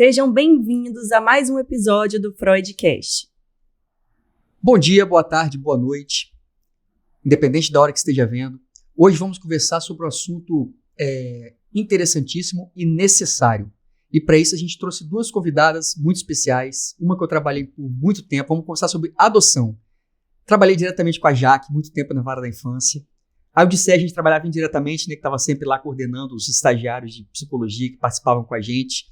Sejam bem-vindos a mais um episódio do Freudcast. Bom dia, boa tarde, boa noite, independente da hora que esteja vendo. Hoje vamos conversar sobre um assunto interessantíssimo e necessário. E para isso a gente trouxe duas convidadas muito especiais, uma que eu trabalhei por muito tempo. Vamos conversar sobre adoção. Trabalhei diretamente com a Jaque, muito tempo na vara da infância. A Odisseia a gente trabalhava indiretamente, né, que estava sempre lá coordenando os estagiários de psicologia que participavam com a gente.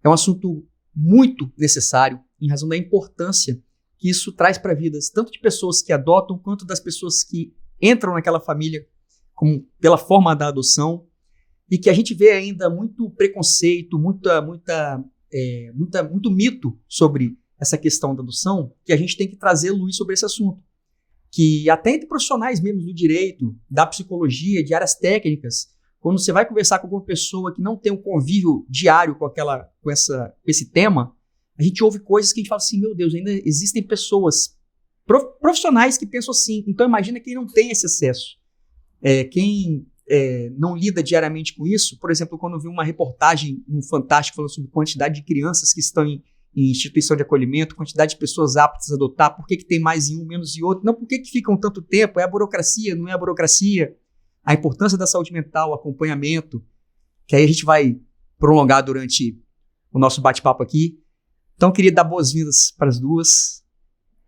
É um assunto muito necessário em razão da importância que isso traz para vidas, tanto de pessoas que adotam, quanto das pessoas que entram naquela família como pela forma da adoção, e que a gente vê ainda muito preconceito, muito mito sobre essa questão da adoção, que a gente tem que trazer luz sobre esse assunto. Que até entre profissionais mesmo do direito, da psicologia, de áreas técnicas, quando você vai conversar com alguma pessoa que não tem um convívio diário com esse tema, a gente ouve coisas que a gente fala assim, meu Deus, ainda existem pessoas profissionais que pensam assim. Então imagina quem não tem esse acesso. Quem não lida diariamente com isso. Por exemplo, quando eu vi uma reportagem no Fantástico falando sobre quantidade de crianças que estão em instituição de acolhimento, quantidade de pessoas aptas a adotar, por que tem mais em um, menos em outro, não, por que ficam tanto tempo, é a burocracia, não é a burocracia, a importância da saúde mental, o acompanhamento, que aí a gente vai prolongar durante o nosso bate-papo aqui. Então, eu queria dar boas-vindas para as duas.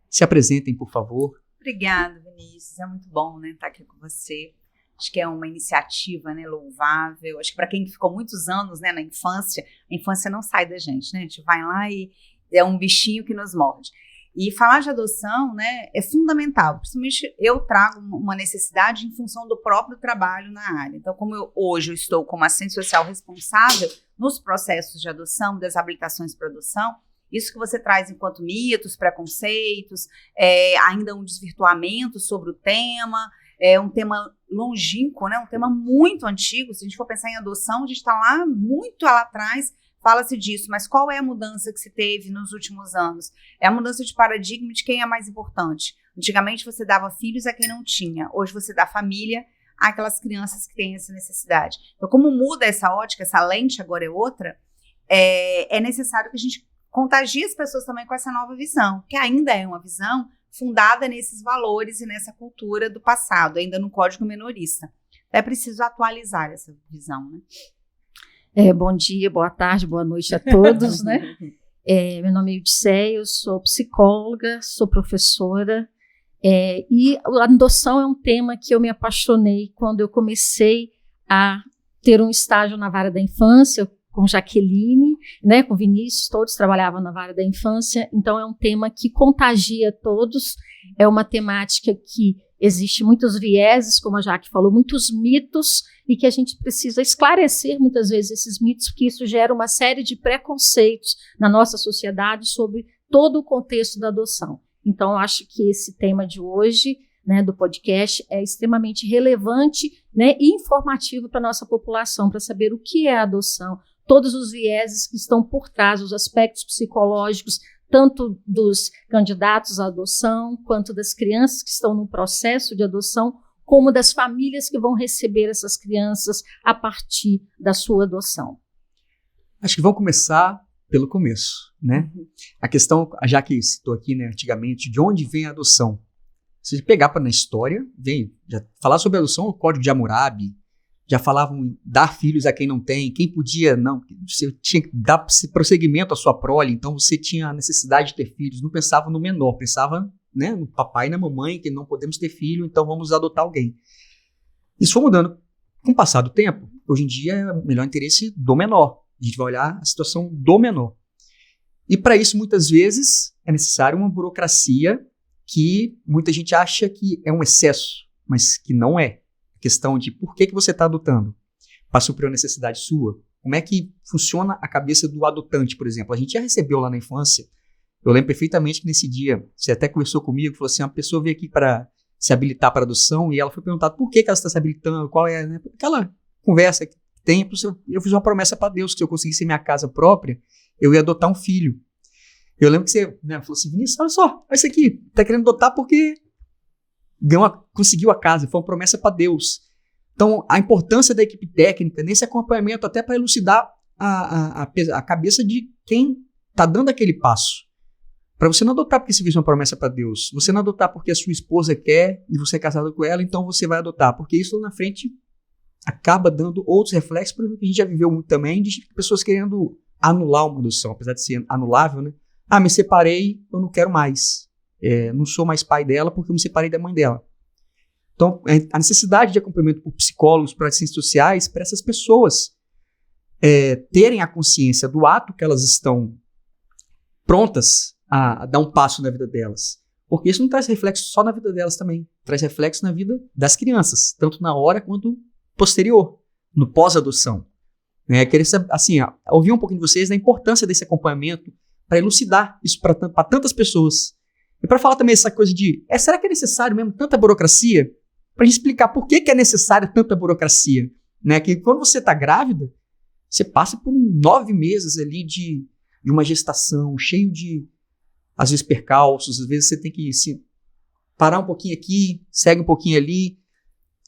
Se apresentem, por favor. Obrigada, Vinícius. É muito bom, né, estar aqui com você. Acho que é uma iniciativa, né, louvável. Acho que para quem ficou muitos anos, né, na infância, a infância não sai da gente, né? A gente vai lá e é um bichinho que nos morde. E falar de adoção, né, é fundamental. Principalmente eu trago uma necessidade em função do próprio trabalho na área. Então, como hoje eu estou como assistente social responsável nos processos de adoção, das habilitações para adoção, isso que você traz enquanto mitos, preconceitos, ainda um desvirtuamento sobre o tema. É um tema longínquo, né? Um tema muito antigo. Se a gente for pensar em adoção, a gente está lá, muito lá atrás, fala-se disso. Mas qual é a mudança que se teve nos últimos anos? É a mudança de paradigma de quem é mais importante. Antigamente você dava filhos a quem não tinha. Hoje você dá família àquelas crianças que têm essa necessidade. Então, como muda essa ótica, essa lente agora é outra, é necessário que a gente contagie as pessoas também com essa nova visão, que ainda é uma visão fundada nesses valores e nessa cultura do passado, ainda no código menorista. É preciso atualizar essa visão, né? Bom dia, boa tarde, boa noite a todos, né? Meu nome é Odisseia, eu sou psicóloga, sou professora, e a adoção é um tema que eu me apaixonei quando eu comecei a ter um estágio na vara da infância, com Jaqueline, né, com Vinícius, todos trabalhavam na vara da infância, então é um tema que contagia todos, é uma temática que existe muitos vieses, como a Jaque falou, muitos mitos, e que a gente precisa esclarecer muitas vezes esses mitos, porque isso gera uma série de preconceitos na nossa sociedade sobre todo o contexto da adoção. Então eu acho que esse tema de hoje, né, do podcast, é extremamente relevante, né, e informativo para a nossa população, para saber o que é a adoção, todos os vieses que estão por trás, os aspectos psicológicos, tanto dos candidatos à adoção, quanto das crianças que estão no processo de adoção, como das famílias que vão receber essas crianças a partir da sua adoção. Acho que vamos começar pelo começo, né? A questão, já que citou aqui, né, antigamente, de onde vem a adoção? Se você pegar na história, já falar sobre a adoção, o Código de Hammurabi, já falavam em dar filhos a quem não tem, quem podia não, você tinha que dar prosseguimento à sua prole, então você tinha a necessidade de ter filhos, não pensava no menor, pensava, né, no papai e na mamãe, que não podemos ter filho, então vamos adotar alguém. Isso foi mudando com o passar do tempo. Hoje em dia é o melhor interesse do menor, a gente vai olhar a situação do menor. E para isso, muitas vezes, é necessário uma burocracia que muita gente acha que é um excesso, mas que não é. Questão de por que você está adotando? Para suprir uma necessidade sua? Como é que funciona a cabeça do adotante, por exemplo? A gente já recebeu lá na infância, eu lembro perfeitamente que nesse dia, você até conversou comigo, falou assim, uma pessoa veio aqui para se habilitar para adoção e ela foi perguntada por que ela está se habilitando, qual é, né? Aquela conversa que tem, eu fiz uma promessa para Deus que se eu conseguisse minha casa própria, eu ia adotar um filho. Eu lembro que você, né, falou assim, Vinícius, olha só, olha isso aqui, tá querendo adotar porque conseguiu a casa, foi uma promessa para Deus. Então, a importância da equipe técnica nesse acompanhamento, até para elucidar a cabeça de quem está dando aquele passo. Para você não adotar porque você fez uma promessa para Deus. Você não adotar porque a sua esposa quer e você é casado com ela, então você vai adotar. Porque isso lá na frente acaba dando outros reflexos, por exemplo, que a gente já viveu muito também, de pessoas querendo anular uma adoção, apesar de ser anulável, né? Ah, me separei, eu não quero mais. Não sou mais pai dela porque eu me separei da mãe dela. Então, a necessidade de acompanhamento por psicólogos, por assistentes sociais, para essas pessoas terem a consciência do ato que elas estão prontas a dar um passo na vida delas. Porque isso não traz reflexo só na vida delas também, traz reflexo na vida das crianças, tanto na hora quanto posterior, no pós-adoção. Queria assim, ouvir um pouquinho de vocês da importância desse acompanhamento para elucidar isso para tantas pessoas. E para falar também essa coisa de, será que é necessário mesmo tanta burocracia? Para a gente explicar por que é necessário tanta burocracia. Que quando você está grávida, você passa por 9 meses ali de uma gestação, cheio de, às vezes, percalços, às vezes você tem que parar um pouquinho aqui, segue um pouquinho ali.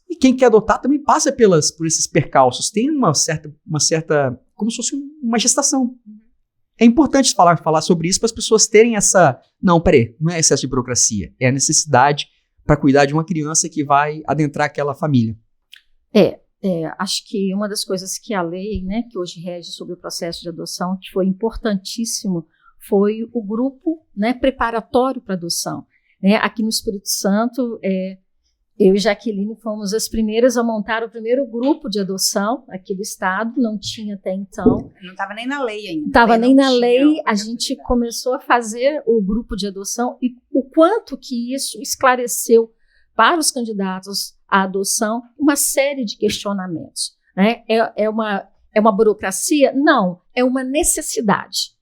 E quem quer adotar também passa por esses percalços. Tem uma certa, como se fosse uma gestação. É importante falar sobre isso para as pessoas terem essa... Não, peraí, não é excesso de burocracia. É a necessidade para cuidar de uma criança que vai adentrar aquela família. Acho que uma das coisas que a lei, né, que hoje rege sobre o processo de adoção, que foi importantíssimo, foi o grupo, né, preparatório para adoção. Aqui no Espírito Santo, eu e Jaqueline fomos as primeiras a montar o primeiro grupo de adoção aqui do estado, não tinha até então. Não estava nem na lei ainda. Estava nem na lei, a gente começou a fazer o grupo de adoção e o quanto que isso esclareceu para os candidatos à adoção uma série de questionamentos. É uma burocracia? Não, é uma necessidade.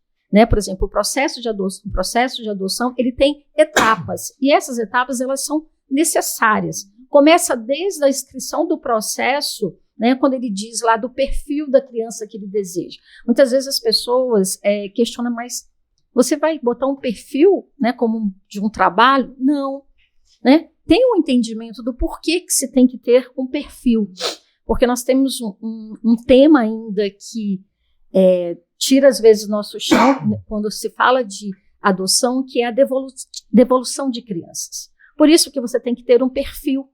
Por exemplo, o processo de adoção ele tem etapas e essas etapas elas são necessárias. Começa desde a inscrição do processo, quando ele diz lá do perfil da criança que ele deseja. Muitas vezes as pessoas questionam, mas você vai botar um perfil como de um trabalho? Não. Tem um entendimento do porquê que se tem que ter um perfil. Porque nós temos um tema ainda que tira às vezes nosso chão, quando se fala de adoção, que é a devolução de crianças. Por isso que você tem que ter um perfil,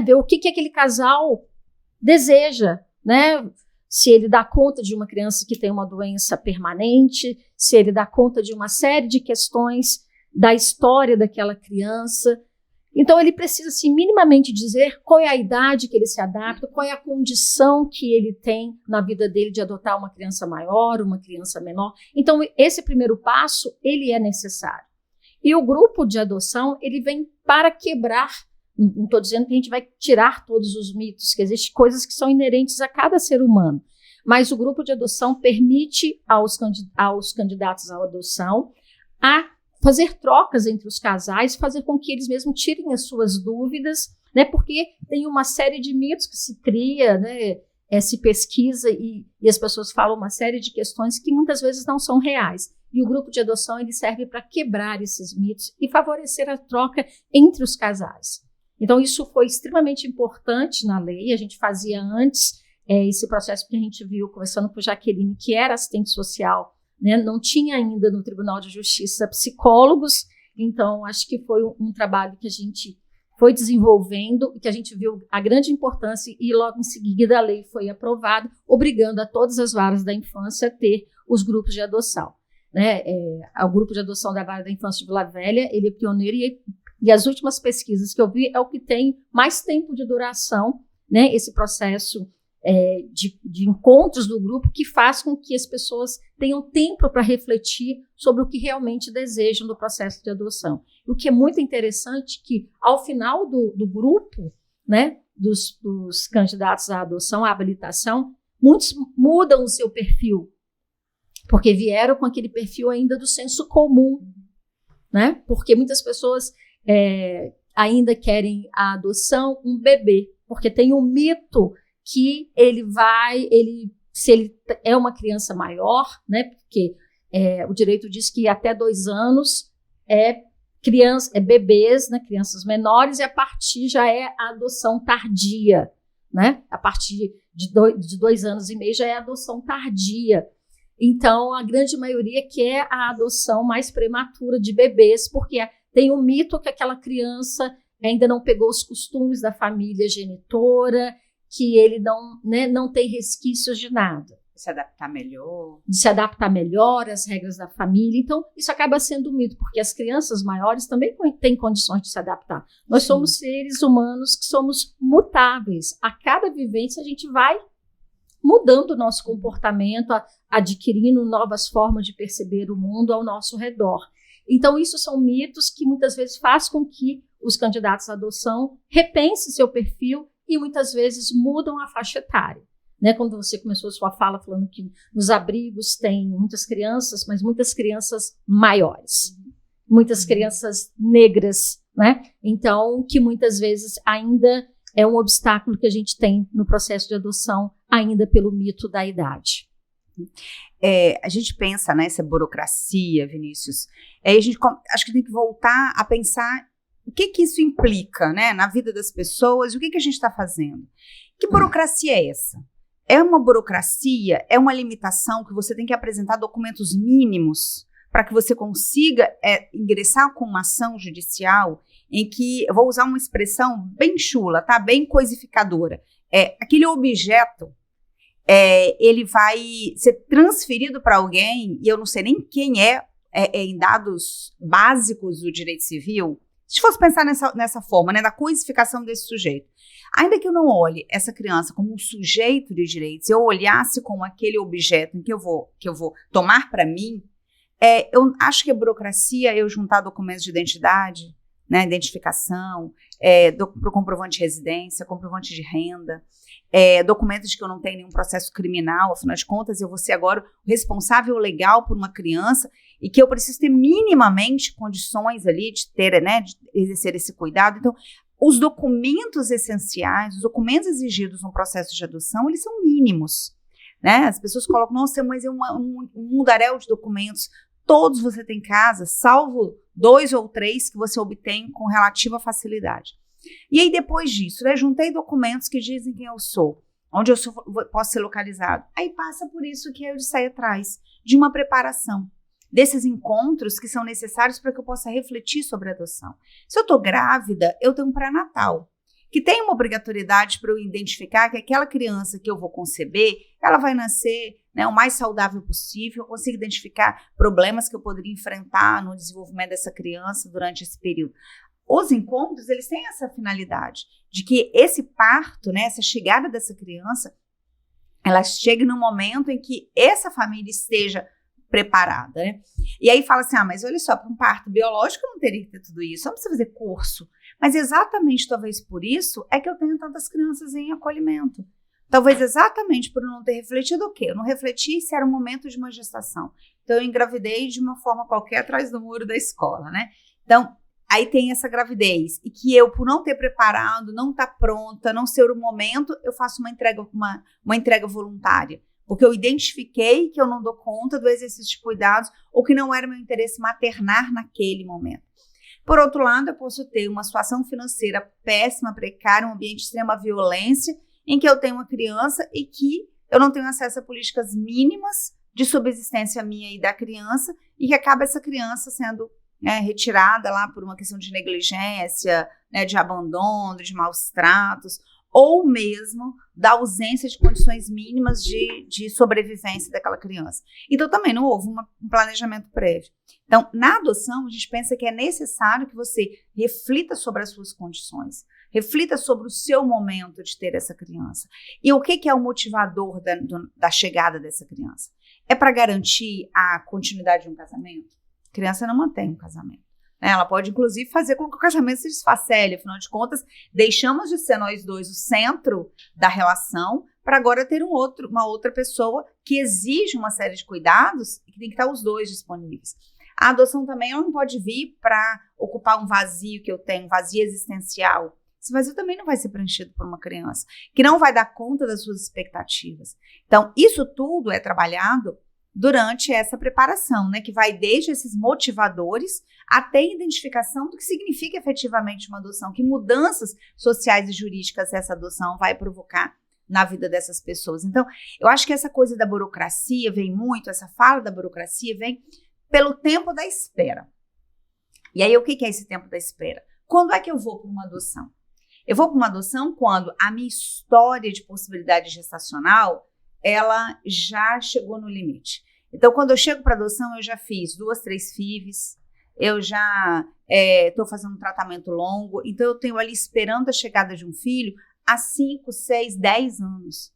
ver o que aquele casal deseja, se ele dá conta de uma criança que tem uma doença permanente, se ele dá conta de uma série de questões da história daquela criança. Então ele precisa minimamente dizer qual é a idade que ele se adapta, qual é a condição que ele tem na vida dele de adotar uma criança maior, uma criança menor. Então esse primeiro passo, ele é necessário. E o grupo de adoção, ele vem para quebrar, não estou dizendo que a gente vai tirar todos os mitos, que existem coisas que são inerentes a cada ser humano, mas o grupo de adoção permite aos candidatos à adoção a fazer trocas entre os casais, fazer com que eles mesmos tirem as suas dúvidas, porque tem uma série de mitos que se cria, se pesquisa e as pessoas falam uma série de questões que muitas vezes não são reais. E o grupo de adoção ele serve para quebrar esses mitos e favorecer a troca entre os casais. Então, isso foi extremamente importante na lei. A gente fazia antes esse processo que a gente viu, conversando com Jaqueline, que era assistente social, não tinha ainda no Tribunal de Justiça psicólogos. Então, acho que foi um trabalho que a gente foi desenvolvendo e que a gente viu a grande importância e logo em seguida a lei foi aprovada, obrigando a todas as varas da infância a ter os grupos de adoção. O grupo de adoção da Vara da Infância de Vila Velha, ele é pioneiro e as últimas pesquisas que eu vi é o que tem mais tempo de duração, esse processo de encontros do grupo que faz com que as pessoas tenham tempo para refletir sobre o que realmente desejam do processo de adoção. O que é muito interessante que ao final do grupo, dos candidatos à adoção, à habilitação, muitos mudam o seu perfil, porque vieram com aquele perfil ainda do senso comum, porque muitas pessoas ainda querem a adoção um bebê, porque tem um mito que se ele é uma criança maior, porque o direito diz que até 2 anos bebês, crianças menores, e a partir já é a adoção tardia, a partir de 2 anos e meio já é a adoção tardia. Então, a grande maioria quer a adoção mais prematura de bebês, porque tem o mito que aquela criança ainda não pegou os costumes da família genitora, que ele não tem resquícios de nada. Se adaptar melhor. De se adaptar melhor às regras da família. Então, isso acaba sendo um mito, porque as crianças maiores também têm condições de se adaptar. Nós somos seres humanos que somos mutáveis. A cada vivência, a gente vai mudando o nosso comportamento, adquirindo novas formas de perceber o mundo ao nosso redor. Então, isso são mitos que muitas vezes faz com que os candidatos à adoção repensem seu perfil e muitas vezes mudam a faixa etária. Né, quando você começou a sua fala falando que nos abrigos tem muitas crianças, mas muitas crianças maiores, muitas crianças negras, né? Então, que muitas vezes ainda é um obstáculo que a gente tem no processo de adoção, ainda pelo mito da idade. A gente pensa nessa burocracia, Vinícius, a gente acho que tem que voltar a pensar o que isso implica, né, na vida das pessoas, o que a gente está fazendo. Que burocracia é essa? É uma burocracia, é uma limitação que você tem que apresentar documentos mínimos para que você consiga ingressar com uma ação judicial em que, eu vou usar uma expressão bem chula, tá? Bem coisificadora. Aquele objeto, ele vai ser transferido para alguém, e eu não sei nem quem em dados básicos do direito civil. Se fosse pensar nessa forma, né, da coisificação desse sujeito. Ainda que eu não olhe essa criança como um sujeito de direitos, eu olhasse como aquele objeto em que eu vou tomar para mim, eu acho que a burocracia é eu juntar documentos de identidade, né, identificação, comprovante de residência, comprovante de renda, documentos de que eu não tenho nenhum processo criminal, afinal de contas eu vou ser agora o responsável legal por uma criança e que eu preciso ter minimamente condições ali de ter, né, de exercer esse cuidado. Então, os documentos essenciais, os documentos exigidos no processo de adoção, eles são mínimos, né? As pessoas colocam, nossa, mas é um mundaréu de documentos, todos você tem em casa, salvo 2 ou 3 que você obtém com relativa facilidade. E aí, depois disso, né, juntei documentos que dizem quem eu sou, onde eu posso ser localizado. Aí passa por isso que a Odisseia traz, de uma preparação, desses encontros que são necessários para que eu possa refletir sobre a adoção. Se eu estou grávida, eu tenho um pré-natal, que tem uma obrigatoriedade para eu identificar que aquela criança que eu vou conceber, ela vai nascer, né, o mais saudável possível, eu consigo identificar problemas que eu poderia enfrentar no desenvolvimento dessa criança durante esse período. Os encontros, eles têm essa finalidade, de que esse parto, né, essa chegada dessa criança, ela chegue no momento em que essa família esteja preparada, né? E aí fala assim, mas olha só, para um parto biológico eu não teria que ter tudo isso, eu não preciso fazer curso. Mas exatamente, talvez por isso, é que eu tenho tantas crianças em acolhimento. Talvez exatamente por eu não ter refletido o quê? Eu não refleti se era o momento de uma gestação. Então eu engravidei de uma forma qualquer atrás do muro da escola, né? Então, aí tem essa gravidez, e que eu, por não ter preparado, não estar pronta, não ser o momento, eu faço uma entrega voluntária. Porque eu identifiquei que eu não dou conta do exercício de cuidados ou que não era meu interesse maternar naquele momento. Por outro lado, eu posso ter uma situação financeira péssima, precária, um ambiente de extrema violência, em que eu tenho uma criança e que eu não tenho acesso a políticas mínimas de subsistência minha e da criança, e que acaba essa criança sendo, né, retirada lá por uma questão de negligência, né, de abandono, de maus tratos, ou mesmo da ausência de condições mínimas de sobrevivência daquela criança. Então, também não houve um planejamento prévio. Então, na adoção, a gente pensa que é necessário que você reflita sobre as suas condições, reflita sobre o seu momento de ter essa criança. E o que é o motivador da chegada dessa criança? É para garantir a continuidade de um casamento? A criança não mantém um casamento. Ela pode, inclusive, fazer com que o casamento se desfacele. Afinal de contas, deixamos de ser nós dois o centro da relação para agora ter uma outra pessoa que exige uma série de cuidados e que tem que estar os dois disponíveis. A adoção também ela não pode vir para ocupar um vazio que eu tenho, um vazio existencial. Esse vazio também não vai ser preenchido por uma criança, que não vai dar conta das suas expectativas. Então, isso tudo é trabalhado durante essa preparação, né, que vai desde esses motivadores até a identificação do que significa efetivamente uma adoção, que mudanças sociais e jurídicas essa adoção vai provocar na vida dessas pessoas. Então, eu acho que essa coisa da burocracia vem muito, essa fala da burocracia vem pelo tempo da espera. E aí, o que é esse tempo da espera? Quando é que eu vou para uma adoção? Eu vou para uma adoção quando a minha história de possibilidade gestacional, ela já chegou no limite. Então, quando eu chego para adoção, eu já fiz 2, 3 FIVs, eu já estou fazendo um tratamento longo, então eu tenho ali esperando a chegada de um filho há 5, 6, 10 anos.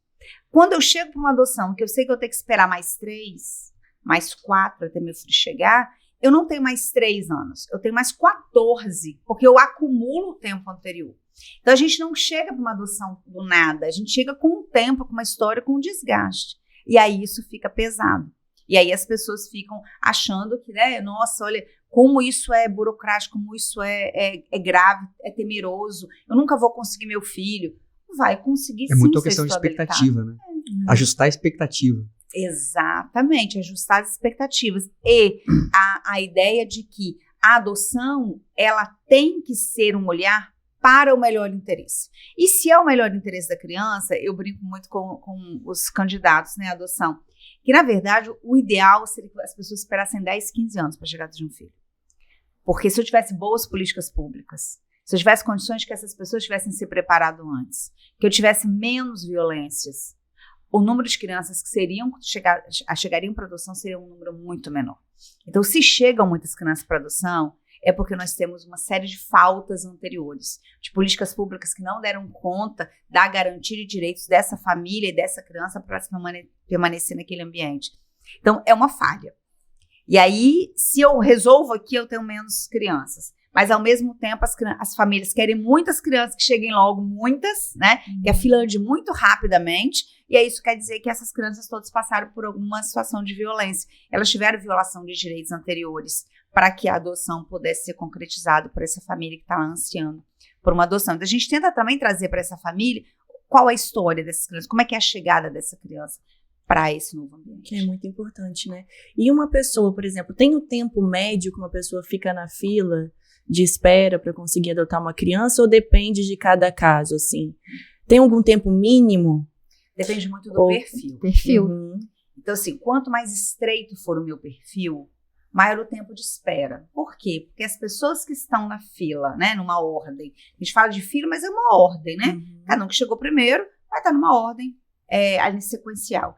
Quando eu chego para uma adoção, que eu sei que eu tenho que esperar mais 3, mais 4 até meu filho chegar, eu não tenho mais 3 anos, eu tenho mais 14, porque eu acumulo o tempo anterior. Então a gente não chega para uma adoção do nada, a gente chega com um tempo, com uma história, com um desgaste. E aí isso fica pesado. E aí as pessoas ficam achando que, né, nossa, olha, como isso é burocrático, como isso é grave, é temeroso, eu nunca vou conseguir meu filho. Vai conseguir sim. É muito uma questão de expectativa, né? Ajustar a expectativa. Exatamente, ajustar as expectativas. E a ideia de que a adoção, ela tem que ser um olhar para o melhor interesse. E se é o melhor interesse da criança, eu brinco muito com os candidatos, né, à adoção, que na verdade o ideal seria que as pessoas esperassem 10, 15 anos para a chegada de um filho. Porque se eu tivesse boas políticas públicas, se eu tivesse condições de que essas pessoas tivessem se preparado antes, que eu tivesse menos violências, o número de crianças que chegariam para adoção seria um número muito menor. Então, se chegam muitas crianças para adoção, é porque nós temos uma série de faltas anteriores, de políticas públicas que não deram conta da garantia de direitos dessa família e dessa criança para permanecer naquele ambiente. Então, é uma falha. E aí, se eu resolvo aqui, eu tenho menos crianças. Mas, ao mesmo tempo, as famílias querem muitas crianças que cheguem logo, muitas, né? Que a fila ande muito rapidamente. E aí, isso quer dizer que essas crianças todas passaram por alguma situação de violência. Elas tiveram violação de direitos anteriores para que a adoção pudesse ser concretizada por essa família que está ansiando por uma adoção. Então, a gente tenta também trazer para essa família qual é a história dessas crianças, como é que é a chegada dessa criança para esse novo ambiente. Que é muito importante, né? E uma pessoa, por exemplo, tem o tempo médio que uma pessoa fica na fila de espera para conseguir adotar uma criança ou depende de cada caso, assim? Tem algum tempo mínimo? Depende muito do perfil. Uhum. Então, assim, quanto mais estreito for o meu perfil, maior o tempo de espera. Por quê? Porque as pessoas que estão na fila, né, numa ordem, a gente fala de fila, mas é uma ordem, né? Uhum. Cada um que chegou primeiro vai estar numa ordem ali sequencial.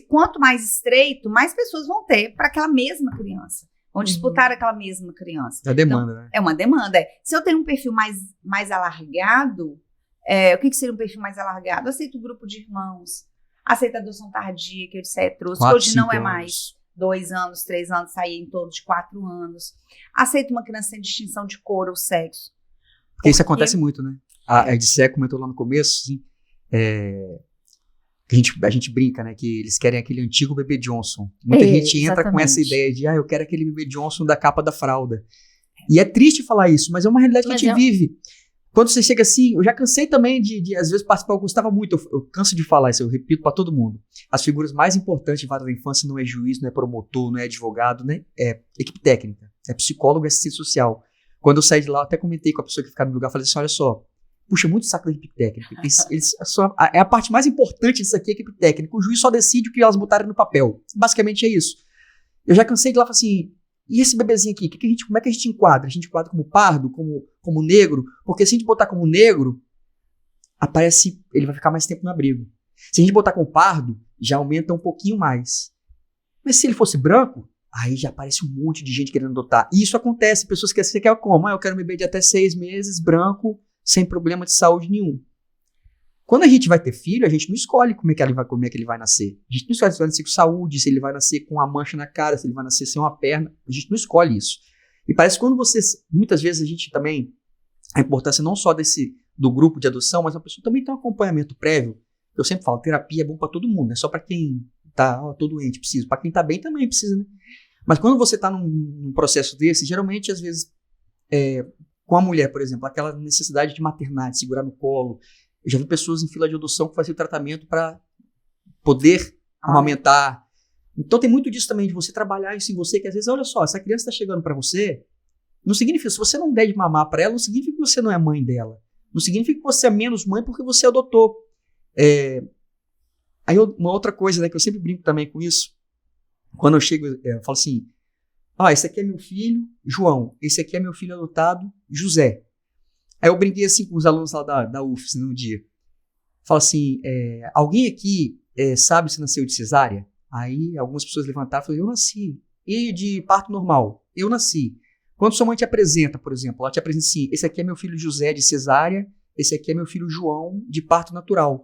Quanto mais estreito, mais pessoas vão ter para aquela mesma criança. Vão disputar aquela mesma criança. É a demanda, então, né? É uma demanda. Se eu tenho um perfil mais alargado, o que seria um perfil mais alargado? Eu aceito o grupo de irmãos, aceito a adoção tardia, que eu disse trouxe, que hoje não é mais 2 anos, 3 anos, sair em torno de 4 anos. Aceito uma criança sem distinção de cor ou sexo. Porque isso acontece muito, né? A Edicé comentou lá no começo, assim, a gente brinca, né, que eles querem aquele antigo bebê Johnson. Muita gente entra exatamente. com essa ideia de, eu quero aquele bebê Johnson da capa da fralda. E é triste falar isso, mas é uma realidade que a gente vive. Quando você chega assim, eu já cansei também de às vezes participar, eu gostava muito, eu canso de falar isso, eu repito para todo mundo. As figuras mais importantes de vara da infância não é juiz, não é promotor, não é advogado, né? É equipe técnica, é psicólogo, é assistente social. Quando eu saí de lá, eu até comentei com a pessoa que ficava no lugar, falei assim, olha só, puxa muito saco da equipe técnica. É a parte mais importante disso aqui, a equipe técnica. O juiz só decide o que elas botarem no papel. Basicamente é isso. Eu já cansei de lá e falei assim, e esse bebezinho aqui, como é que a gente enquadra? A gente enquadra como pardo, como negro? Porque se a gente botar como negro, ele vai ficar mais tempo no abrigo. Se a gente botar como pardo, já aumenta um pouquinho mais. Mas se ele fosse branco, aí já aparece um monte de gente querendo adotar. E isso acontece, pessoas que você quer como? Eu quero um bebê de até 6 meses, branco, sem problema de saúde nenhum. Quando a gente vai ter filho, a gente não escolhe como é que ele vai nascer. A gente não escolhe se ele vai nascer com saúde, se ele vai nascer com uma mancha na cara, se ele vai nascer sem uma perna. A gente não escolhe isso. E parece que quando muitas vezes a gente também, a importância não só do grupo de adoção, mas a pessoa também tem um acompanhamento prévio. Eu sempre falo, terapia é bom para todo mundo, não é só para quem tô doente, precisa. Para quem tá bem também precisa, né? Mas quando você tá num processo desse, geralmente, às vezes, com a mulher, por exemplo, aquela necessidade de maternar, de segurar no colo. Eu já vi pessoas em fila de adoção que faziam tratamento para poder amamentar. Então tem muito disso também, de você trabalhar isso em você, que às vezes, olha só, essa criança está chegando para você, não significa, se você não der de mamar para ela, não significa que você não é mãe dela. Não significa que você é menos mãe porque você adotou. Aí uma outra coisa, né, que eu sempre brinco também com isso, quando eu chego, eu falo assim, esse aqui é meu filho, João, esse aqui é meu filho adotado, José. Aí eu brinquei assim com os alunos lá da UFS no dia. Falo assim, alguém aqui sabe se nasceu de cesárea? Aí algumas pessoas levantaram e falaram, eu nasci. E de parto normal? Eu nasci. Quando sua mãe te apresenta, por exemplo, ela te apresenta assim, esse aqui é meu filho José de cesárea, esse aqui é meu filho João de parto natural.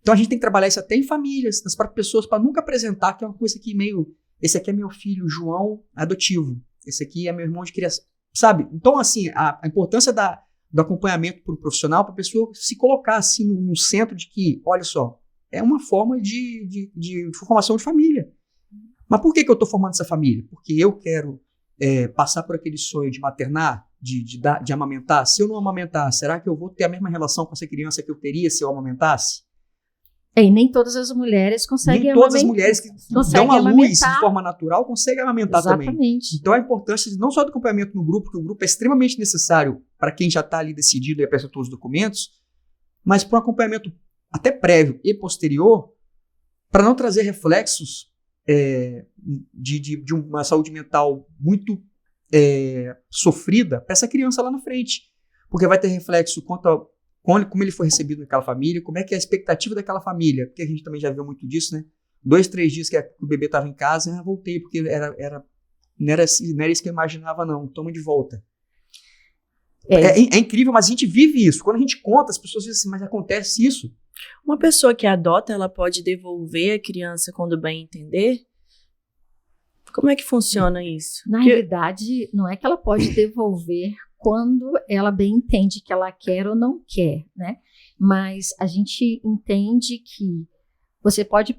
Então a gente tem que trabalhar isso até em famílias, nas próprias pessoas, para nunca apresentar que é uma coisa que meio, esse aqui é meu filho João adotivo, esse aqui é meu irmão de criação, sabe? Então assim, a importância do acompanhamento para o profissional, para a pessoa se colocar assim no centro de que, olha só, é uma forma de formação de família. Mas por que eu estou formando essa família? Porque eu quero passar por aquele sonho de maternar, de amamentar. Se eu não amamentar, será que eu vou ter a mesma relação com essa criança que eu teria se eu amamentasse? E nem todas as mulheres conseguem amamentar. Nem todas as mulheres que dão à luz de forma natural conseguem amamentar também. Então a importância não só do acompanhamento no grupo, que o grupo é extremamente necessário para quem já está ali decidido e apresentou os documentos, mas para um acompanhamento até prévio e posterior, para não trazer reflexos de uma saúde mental muito sofrida para essa criança lá na frente. Porque vai ter reflexo como ele foi recebido naquela família, como é que é a expectativa daquela família, porque a gente também já viu muito disso, né? 2, 3 dias que o bebê estava em casa, voltei, porque não era isso que eu imaginava, não, toma de volta. É incrível, mas a gente vive isso. Quando a gente conta, as pessoas dizem assim, mas acontece isso. Uma pessoa que adota, ela pode devolver a criança quando bem entender? Como é que funciona isso? Na realidade, não é que ela pode devolver quando ela bem entende que ela quer ou não quer, né? Mas a gente entende que você pode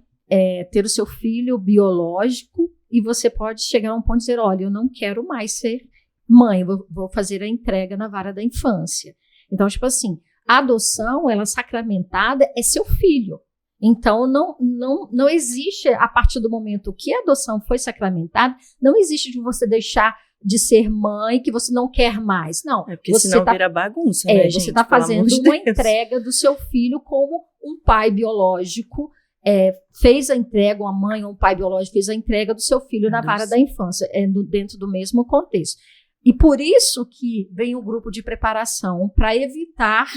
ter o seu filho biológico e você pode chegar a um ponto de dizer, olha, eu não quero mais ser mãe, vou fazer a entrega na vara da infância. Então, tipo assim, a adoção, ela sacramentada, é seu filho. Então, não existe, a partir do momento que a adoção foi sacramentada, não existe de você deixar de ser mãe que você não quer mais. Não. Porque senão vira bagunça, né, gente? Você está fazendo uma entrega do seu filho como um pai biológico fez a entrega, uma mãe ou um pai biológico fez a entrega do seu filho na vara da infância, dentro do mesmo contexto. E por isso que vem o grupo de preparação, para evitar,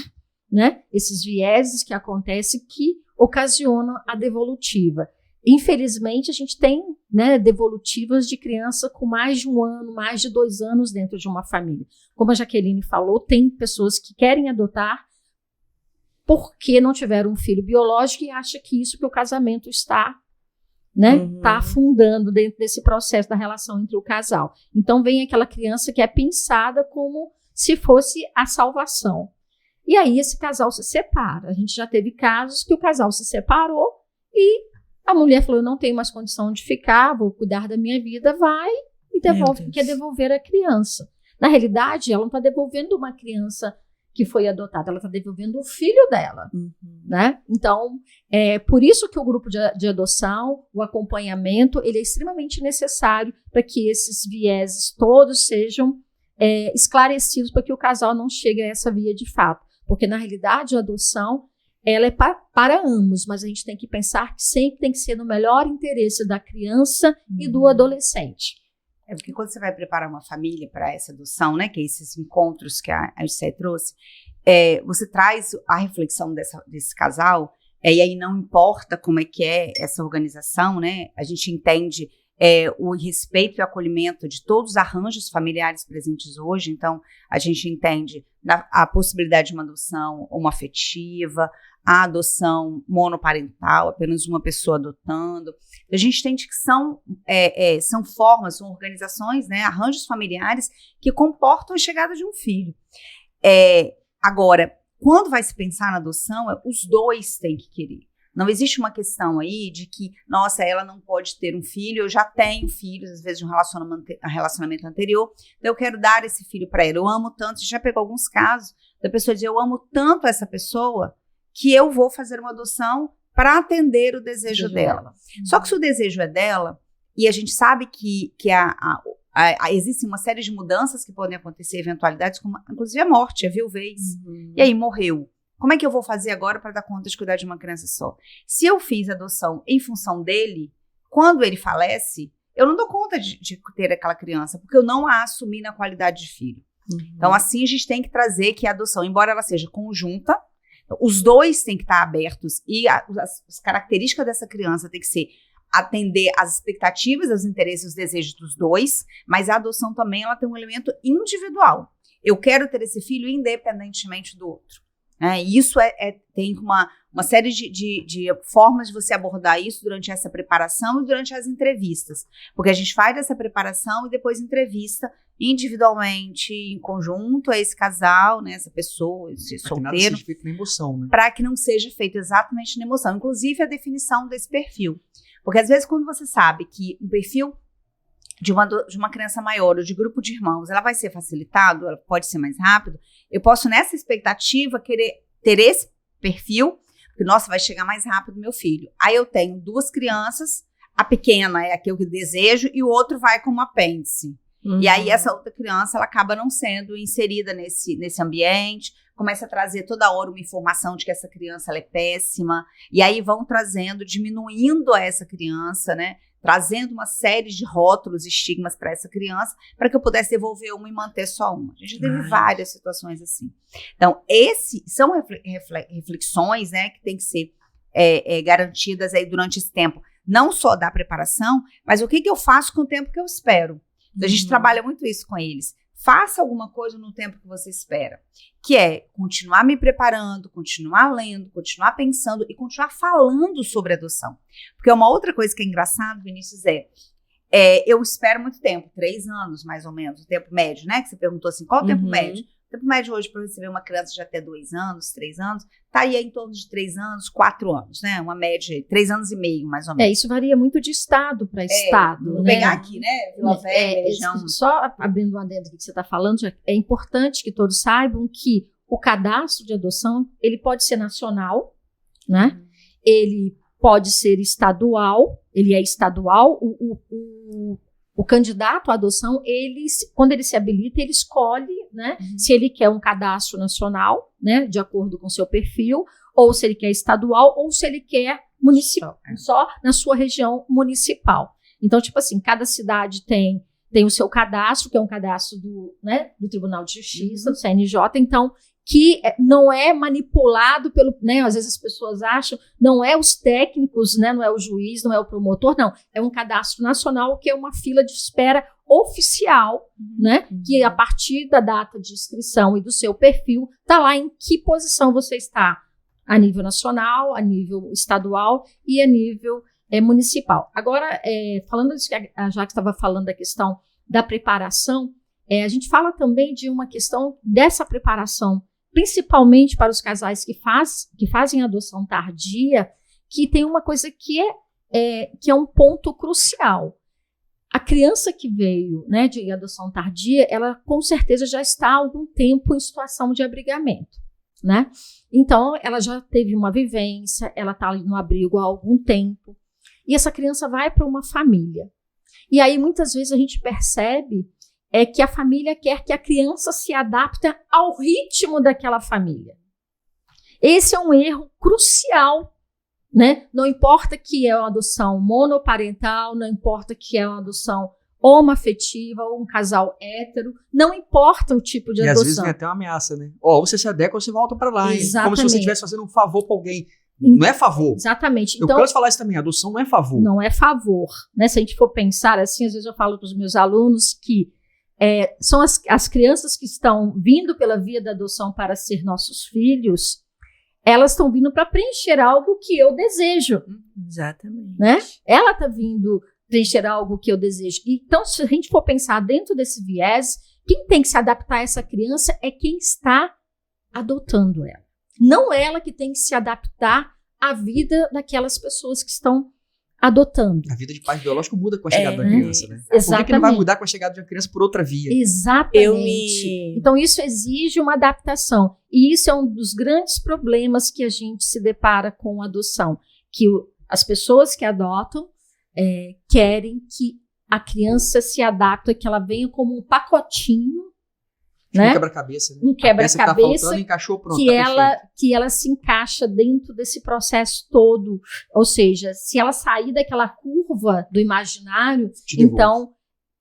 né, esses vieses que acontecem que ocasionam a devolutiva. Infelizmente, a gente tem, né, devolutivas de criança com mais de 1 ano, mais de 2 anos dentro de uma família. Como a Jaqueline falou, tem pessoas que querem adotar porque não tiveram um filho biológico e acham que isso que o casamento está, né, tá afundando dentro desse processo da relação entre o casal. Então vem aquela criança que é pensada como se fosse a salvação. E aí esse casal se separa. A gente já teve casos que o casal se separou e a mulher falou, eu não tenho mais condição de ficar, vou cuidar da minha vida, vai e quer devolver a criança. Na realidade, ela não está devolvendo uma criança que foi adotada, ela está devolvendo o filho dela, né? Então, por isso que o grupo de adoção, o acompanhamento, ele é extremamente necessário para que esses vieses todos sejam esclarecidos, para que o casal não chegue a essa via de fato. Porque, na realidade, a adoção, ela é para ambos, mas a gente tem que pensar que sempre tem que ser no melhor interesse da criança e do adolescente. Porque quando você vai preparar uma família para essa adoção, né, que é esses encontros que a Gisele trouxe, você traz a reflexão desse casal, e aí não importa como é que é essa organização, né, a gente entende o respeito e o acolhimento de todos os arranjos familiares presentes hoje. Então, a gente entende a possibilidade de uma adoção homoafetiva, a adoção monoparental, apenas uma pessoa adotando. A gente entende que são formas, são organizações, né, arranjos familiares que comportam a chegada de um filho. Agora, quando vai se pensar na adoção, os dois têm que querer. Não existe uma questão aí de que, nossa, ela não pode ter um filho, eu já tenho filhos, às vezes de um relacionamento anterior, então eu quero dar esse filho para ela. Eu amo tanto, a gente já pegou alguns casos da pessoa dizer, eu amo tanto essa pessoa que eu vou fazer uma adoção para atender o desejo dela. Só que se o desejo é dela, e a gente sabe que existe uma série de mudanças que podem acontecer, eventualidades, como inclusive a morte, a viuvez, e aí morreu. como é que eu vou fazer agora para dar conta de cuidar de uma criança só? Se eu fiz a adoção em função dele, quando ele falece, eu não dou conta de ter aquela criança, porque eu não a assumi na qualidade de filho. Então, assim, a gente tem que trazer que a adoção, embora ela seja conjunta, os dois têm que estar abertos e as características dessa criança tem que ser atender às expectativas, aos interesses, os desejos dos dois, mas a adoção também ela tem um elemento individual. Eu quero ter esse filho independentemente do outro. E isso tem uma série de formas de você abordar isso durante essa preparação e durante as entrevistas. Porque a gente faz essa preparação e depois entrevista individualmente, em conjunto, a esse casal, né, essa pessoa, esse solteiro. Para que nada seja feito na emoção, né? Para que não seja feito exatamente na emoção. Inclusive, a definição desse perfil. Porque, às vezes, quando você sabe que um perfil de uma criança maior ou de grupo de irmãos, ela vai ser facilitado, ela pode ser mais rápido, eu posso, nessa expectativa, querer ter esse perfil, porque, nossa, vai chegar mais rápido meu filho. Aí eu tenho 2 crianças, a pequena é a que eu desejo e o outro vai como apêndice. E aí essa outra criança, ela acaba não sendo inserida nesse ambiente, começa a trazer toda hora uma informação de que essa criança ela é péssima, e aí vão trazendo, diminuindo essa criança, né? Trazendo uma série de rótulos, estigmas para essa criança, para que eu pudesse devolver uma e manter só uma. A gente teve várias situações assim. Então, esses são reflexões, né, que tem que ser garantidas aí durante esse tempo, não só da preparação, mas o que eu faço com o tempo que eu espero. Então, a gente trabalha muito isso com eles. Faça alguma coisa no tempo que você espera, que é continuar me preparando, continuar lendo, continuar pensando e continuar falando sobre adoção. Porque uma outra coisa que é engraçado, Vinícius, eu espero muito tempo, 3 anos mais ou menos, o tempo médio, né? Que você perguntou assim, qual o tempo médio? O tempo médio hoje para receber uma criança de até 2 anos, 3 anos, tá aí em torno de 3 anos, 4 anos, né? Uma média, 3 anos e meio, mais ou menos. Isso varia muito de estado para estado. Vou pegar aqui, né? Vila Velha, região. Só abrindo um adendo que você está falando, é importante que todos saibam que o cadastro de adoção, ele pode ser nacional, né? Ele pode ser estadual, ele é estadual, o candidato à adoção, quando ele se habilita, ele escolhe, né, se ele quer um cadastro nacional, né, de acordo com o seu perfil, ou se ele quer estadual, ou se ele quer municipal, só na sua região municipal. Então, tipo assim, cada cidade tem o seu cadastro, que é um cadastro do Tribunal de Justiça, do CNJ, então, que não é manipulado pelo, né, às vezes as pessoas acham, não é os técnicos, né, não é o juiz, não é o promotor, não, é um cadastro nacional que é uma fila de espera oficial, né, que a partir da data de inscrição e do seu perfil, tá lá em que posição você está, a nível nacional, a nível estadual e a nível municipal. Agora, falando disso, já que estava falando da questão da preparação, a gente fala também de uma questão dessa preparação, principalmente para os casais que fazem adoção tardia, que tem uma coisa que é um ponto crucial. A criança que veio, né, de adoção tardia, ela com certeza já está há algum tempo em situação de abrigamento, né? Então, ela já teve uma vivência, ela está ali no abrigo há algum tempo, e essa criança vai para uma família. E aí, muitas vezes, a gente percebe que a família quer que a criança se adapte ao ritmo daquela família. Esse é um erro crucial, né? Não importa que é uma adoção monoparental, não importa que é uma adoção homoafetiva ou um casal hétero, não importa o tipo de adoção. E às vezes vem até uma ameaça, né? Você se adequa ou você volta para lá. Exatamente. Como se você estivesse fazendo um favor para alguém. Não é favor. Exatamente. Eu quero falar isso também, adoção não é favor. Não é favor, né? Se a gente for pensar assim, às vezes eu falo para os meus alunos que são as crianças que estão vindo pela via da adoção para ser nossos filhos, elas estão vindo para preencher algo que eu desejo. Exatamente. Né? Ela está vindo preencher algo que eu desejo. Então, se a gente for pensar dentro desse viés, quem tem que se adaptar a essa criança é quem está adotando ela. Não ela que tem que se adaptar à vida daquelas pessoas que estão adotando. A vida de pai biológico muda com a chegada da criança, né? Exatamente. Por que não vai mudar com a chegada de uma criança por outra via? Exatamente. Então, isso exige uma adaptação. E isso é um dos grandes problemas que a gente se depara com a adoção. Que as pessoas que adotam querem que a criança se adapte, que ela venha como um pacotinho Tipo né? um quebra-cabeça, né? Um quebra-cabeça A peça que tá faltando, encaixou, pronto, tá que ela se encaixa dentro desse processo todo. Ou seja, se ela sair daquela curva do imaginário, então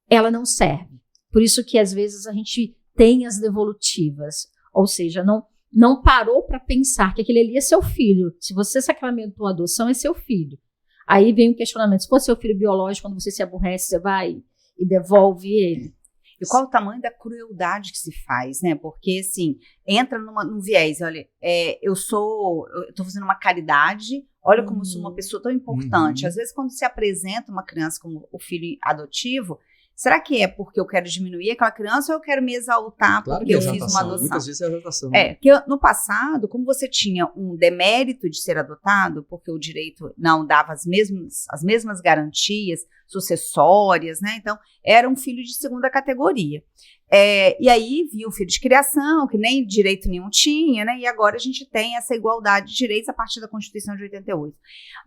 ela não serve. Por isso que às vezes a gente tem as devolutivas. Ou seja, não parou para pensar que aquele ali é seu filho. Se você sacramentou a adoção, é seu filho. Aí vem o questionamento, se for seu filho biológico, quando você se aborrece, você vai e devolve ele. E qual o tamanho da crueldade que se faz, né? Porque, assim, entra num viés, olha, eu tô fazendo uma caridade, olha como eu sou uma pessoa tão importante. Às vezes, quando se apresenta uma criança como o filho adotivo, será que é porque eu quero diminuir aquela criança ou eu quero me exaltar porque eu fiz uma adoção? Muitas vezes é exaltação. Porque no passado, como você tinha um demérito de ser adotado, porque o direito não dava as mesmas garantias sucessórias, né? Então, era um filho de segunda categoria. E aí, vinha o filho de criação, que nem direito nenhum tinha, né? E agora a gente tem essa igualdade de direitos a partir da Constituição de 88.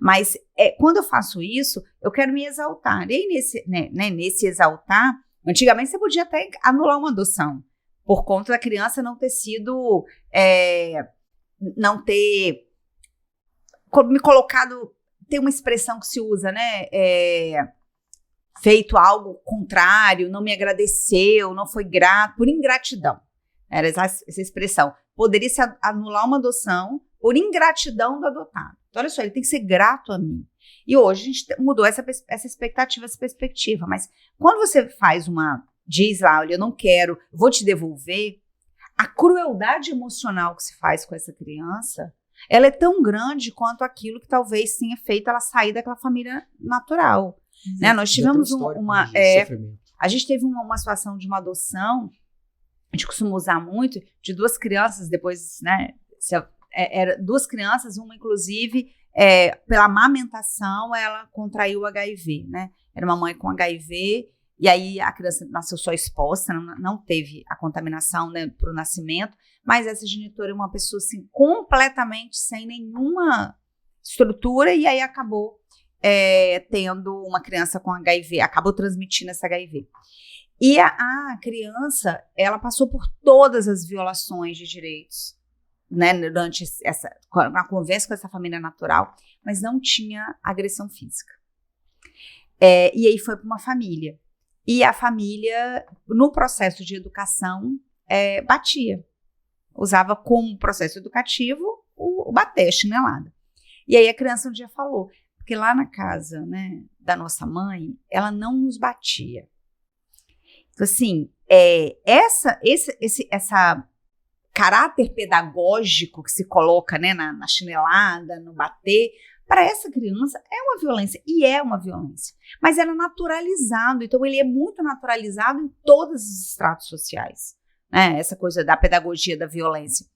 Mas, quando eu faço isso, eu quero me exaltar. E aí, nesse exaltar, antigamente você podia até anular uma adoção, por conta da criança não ter sido, não ter me colocado, tem uma expressão que se usa, né? Feito algo contrário, não me agradeceu, não foi grato, por ingratidão. Era essa expressão. Poderia se anular uma adoção por ingratidão do adotado. Então, olha só, ele tem que ser grato a mim. E hoje a gente mudou essa expectativa, essa perspectiva. Mas quando você diz lá, olha, eu não quero, vou te devolver, a crueldade emocional que se faz com essa criança, ela é tão grande quanto aquilo que talvez tenha feito ela sair daquela família natural. Né? Nós tivemos a gente teve uma situação de uma adoção, a gente costuma usar muito, de duas crianças, depois, né, era duas crianças, uma inclusive, pela amamentação, ela contraiu o HIV, né? Era uma mãe com HIV, e aí a criança nasceu só exposta, não teve a contaminação, né, para o nascimento, mas essa genitora é uma pessoa assim, completamente sem nenhuma estrutura, e aí acabou tendo uma criança com HIV, acabou transmitindo essa HIV. E a criança, ela passou por todas as violações de direitos, né, durante na conversa com essa família natural, mas não tinha agressão física. E aí foi para uma família. E a família, no processo de educação, batia. Usava como processo educativo o bater, a chinelada. E aí a criança um dia falou, porque lá na casa, né, da nossa mãe, ela não nos batia. Então, assim, essa caráter pedagógico que se coloca, né, na chinelada, no bater, para essa criança é uma violência, e é uma violência. Mas ela é naturalizado, então ele é muito naturalizado em todos os estratos sociais. Essa coisa da pedagogia da violência.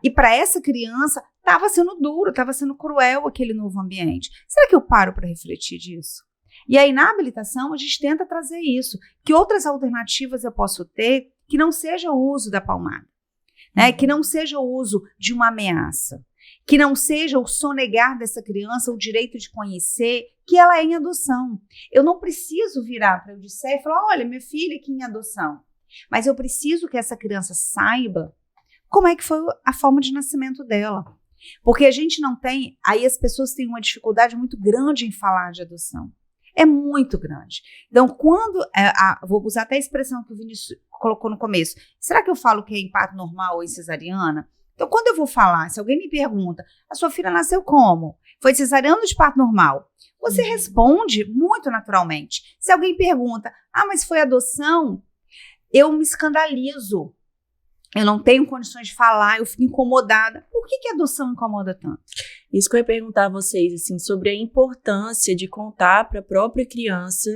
E para essa criança, estava sendo duro, estava sendo cruel aquele novo ambiente. Será que eu paro para refletir disso? E aí, na habilitação, a gente tenta trazer isso. Que outras alternativas eu posso ter que não seja o uso da palmada, né? Que não seja o uso de uma ameaça, que não seja o sonegar dessa criança o direito de conhecer que ela é em adoção. Eu não preciso virar para o Odisseia e falar, olha, minha filha aqui em adoção. Mas eu preciso que essa criança saiba como é que foi a forma de nascimento dela. Porque a gente não tem, aí as pessoas têm uma dificuldade muito grande em falar de adoção. É muito grande. Então, quando, vou usar até a expressão que o Vinícius colocou no começo, será que eu falo que é em parto normal ou em cesariana? Então, quando eu vou falar, se alguém me pergunta, a sua filha nasceu como? Foi cesariana ou de parto normal? Você responde muito naturalmente. Se alguém pergunta, mas foi adoção? Eu me escandalizo, eu não tenho condições de falar, eu fico incomodada. Por que a adoção incomoda tanto? Isso que eu ia perguntar a vocês, assim, sobre a importância de contar para a própria criança,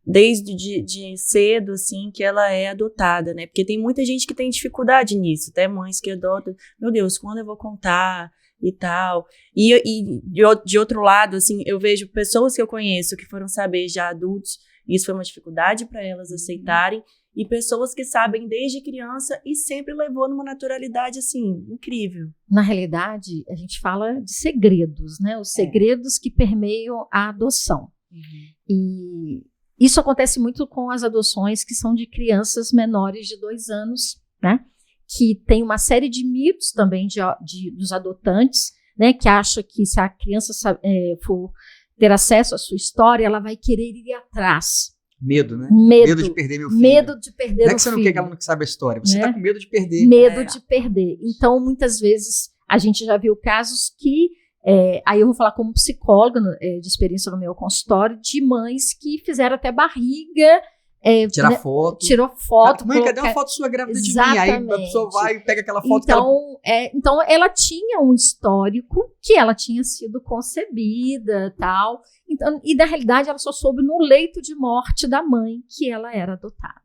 desde de cedo, assim, que ela é adotada, né? Porque tem muita gente que tem dificuldade nisso, até mães que adotam, meu Deus, quando eu vou contar e tal. E de outro lado, assim, eu vejo pessoas que eu conheço que foram saber já adultos, e isso foi uma dificuldade para elas aceitarem, e pessoas que sabem desde criança e sempre levou numa naturalidade, assim, incrível. Na realidade, a gente fala de segredos, né? Os segredos que permeiam a adoção. E isso acontece muito com as adoções que são de crianças menores de 2 anos né? Que tem uma série de mitos também dos adotantes, né? Que acha que se a criança for ter acesso à sua história, ela vai querer ir atrás. Medo, né? Medo de perder meu filho. Medo de perder o filho. Não é que você não quer que ela não saiba a história, você está com medo de perder. Medo de perder. Então, muitas vezes, a gente já viu casos que, aí eu vou falar como psicóloga, de experiência no meu consultório, de mães que fizeram até barriga, Tirar foto. Tirou foto. Mãe, cadê uma foto sua grávida de mim? Aí a pessoa vai e pega aquela foto. Então, ela tinha um histórico que ela tinha sido concebida, tal. Então, e na realidade, ela só soube no leito de morte da mãe que ela era adotada.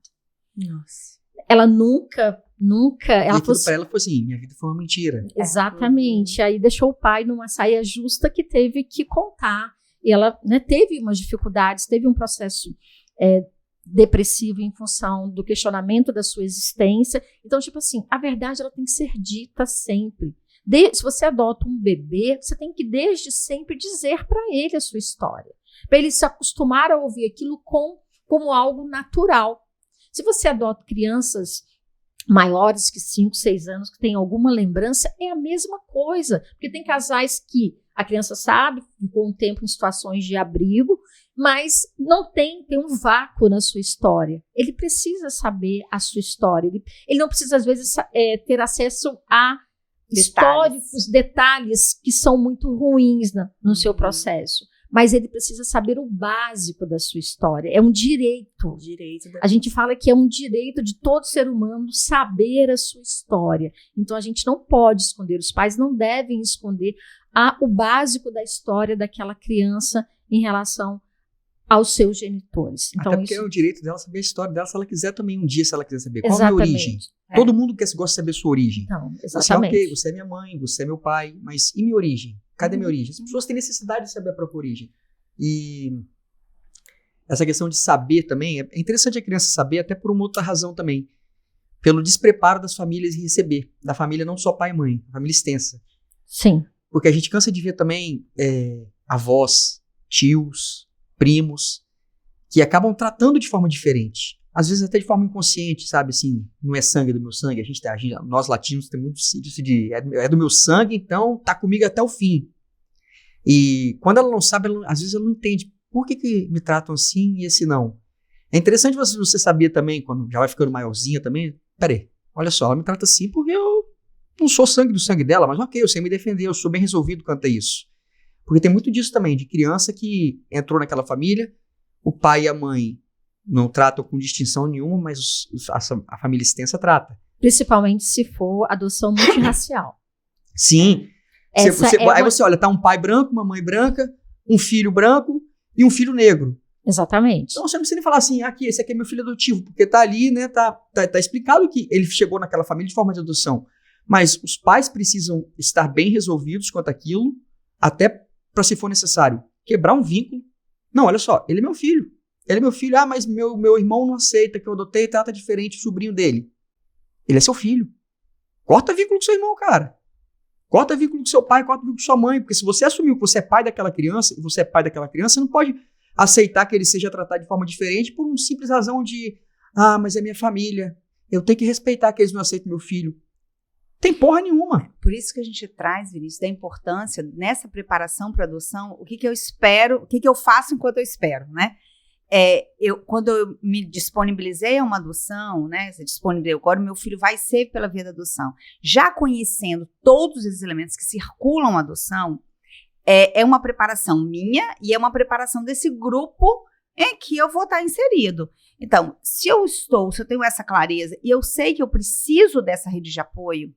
Nossa. Ela nunca. Ela para ela foi assim: minha vida foi uma mentira. Exatamente. Aí deixou o pai numa saia justa que teve que contar. E ela, né, teve umas dificuldades, teve um processo depressivo em função do questionamento da sua existência. Então, tipo assim, a verdade ela tem que ser dita sempre. Se você adota um bebê, você tem que desde sempre dizer para ele a sua história, para ele se acostumar a ouvir aquilo como algo natural. Se você adota crianças maiores que 5, 6 anos, que têm alguma lembrança, é a mesma coisa, porque tem casais que a criança sabe, ficou um tempo em situações de abrigo, mas não tem um vácuo na sua história. Ele precisa saber a sua história. Ele não precisa, às vezes, ter acesso a históricos, detalhes que são muito ruins no seu processo. Mas ele precisa saber o básico da sua história. É um direito. A gente fala que é um direito de todo ser humano saber a sua história. Então, a gente não pode esconder. Os pais não devem esconder o básico da história daquela criança em relação aos seus genitores. Então, até porque é o direito dela saber a história dela, se ela quiser também um dia, se ela quiser saber. Qual é a minha origem? Todo mundo gosta de saber a sua origem. Então, exatamente. Assim, ok, você é minha mãe, você é meu pai, mas e minha origem? Cadê minha origem? As pessoas têm necessidade de saber a própria origem. E essa questão de saber também, é interessante a criança saber até por uma outra razão também. Pelo despreparo das famílias em receber. Da família não só pai e mãe, família extensa. Sim. Porque a gente cansa de ver também avós, tios, primos, que acabam tratando de forma diferente. Às vezes até de forma inconsciente, sabe? Assim, não é sangue do meu sangue. Nós latinos temos muito isso de é do meu sangue, então tá comigo até o fim. E quando ela não sabe, às vezes ela não entende. Por que me tratam assim e esse não? É interessante você saber também, quando já vai ficando maiorzinha também, peraí, olha só, ela me trata assim porque eu não sou sangue do sangue dela, mas ok, eu sei me defender, eu sou bem resolvido quanto a isso. Porque tem muito disso também, de criança que entrou naquela família, o pai e a mãe não tratam com distinção nenhuma, mas a família extensa trata. Principalmente se for adoção multirracial. Sim. Aí você olha, tá um pai branco, uma mãe branca, um filho branco e um filho negro. Exatamente. Então você não precisa nem falar assim, esse aqui é meu filho adotivo, porque tá ali, né, tá explicado que ele chegou naquela família de forma de adoção. Mas os pais precisam estar bem resolvidos quanto àquilo, até para, se for necessário, quebrar um vínculo. Não, olha só, ele é meu filho. Ele é meu filho, mas meu irmão não aceita que eu adotei e trata diferente o sobrinho dele. Ele é seu filho. Corta vínculo com seu irmão, cara. Corta vínculo com seu pai, corta vínculo com sua mãe, porque se você assumiu que você é pai daquela criança, e você é pai daquela criança, você não pode aceitar que ele seja tratado de forma diferente por uma simples razão de, mas é minha família, eu tenho que respeitar que eles não aceitam meu filho. Tem porra nenhuma. Por isso que a gente traz, Vinícius, da importância nessa preparação para adoção, o que eu espero, o que eu faço enquanto eu espero, né? Quando eu me disponibilizei a uma adoção, né? Agora o meu filho vai ser pela via da adoção. Já conhecendo todos os elementos que circulam a adoção, é uma preparação minha e é uma preparação desse grupo em que eu vou estar inserido. Então, se eu tenho essa clareza e eu sei que eu preciso dessa rede de apoio,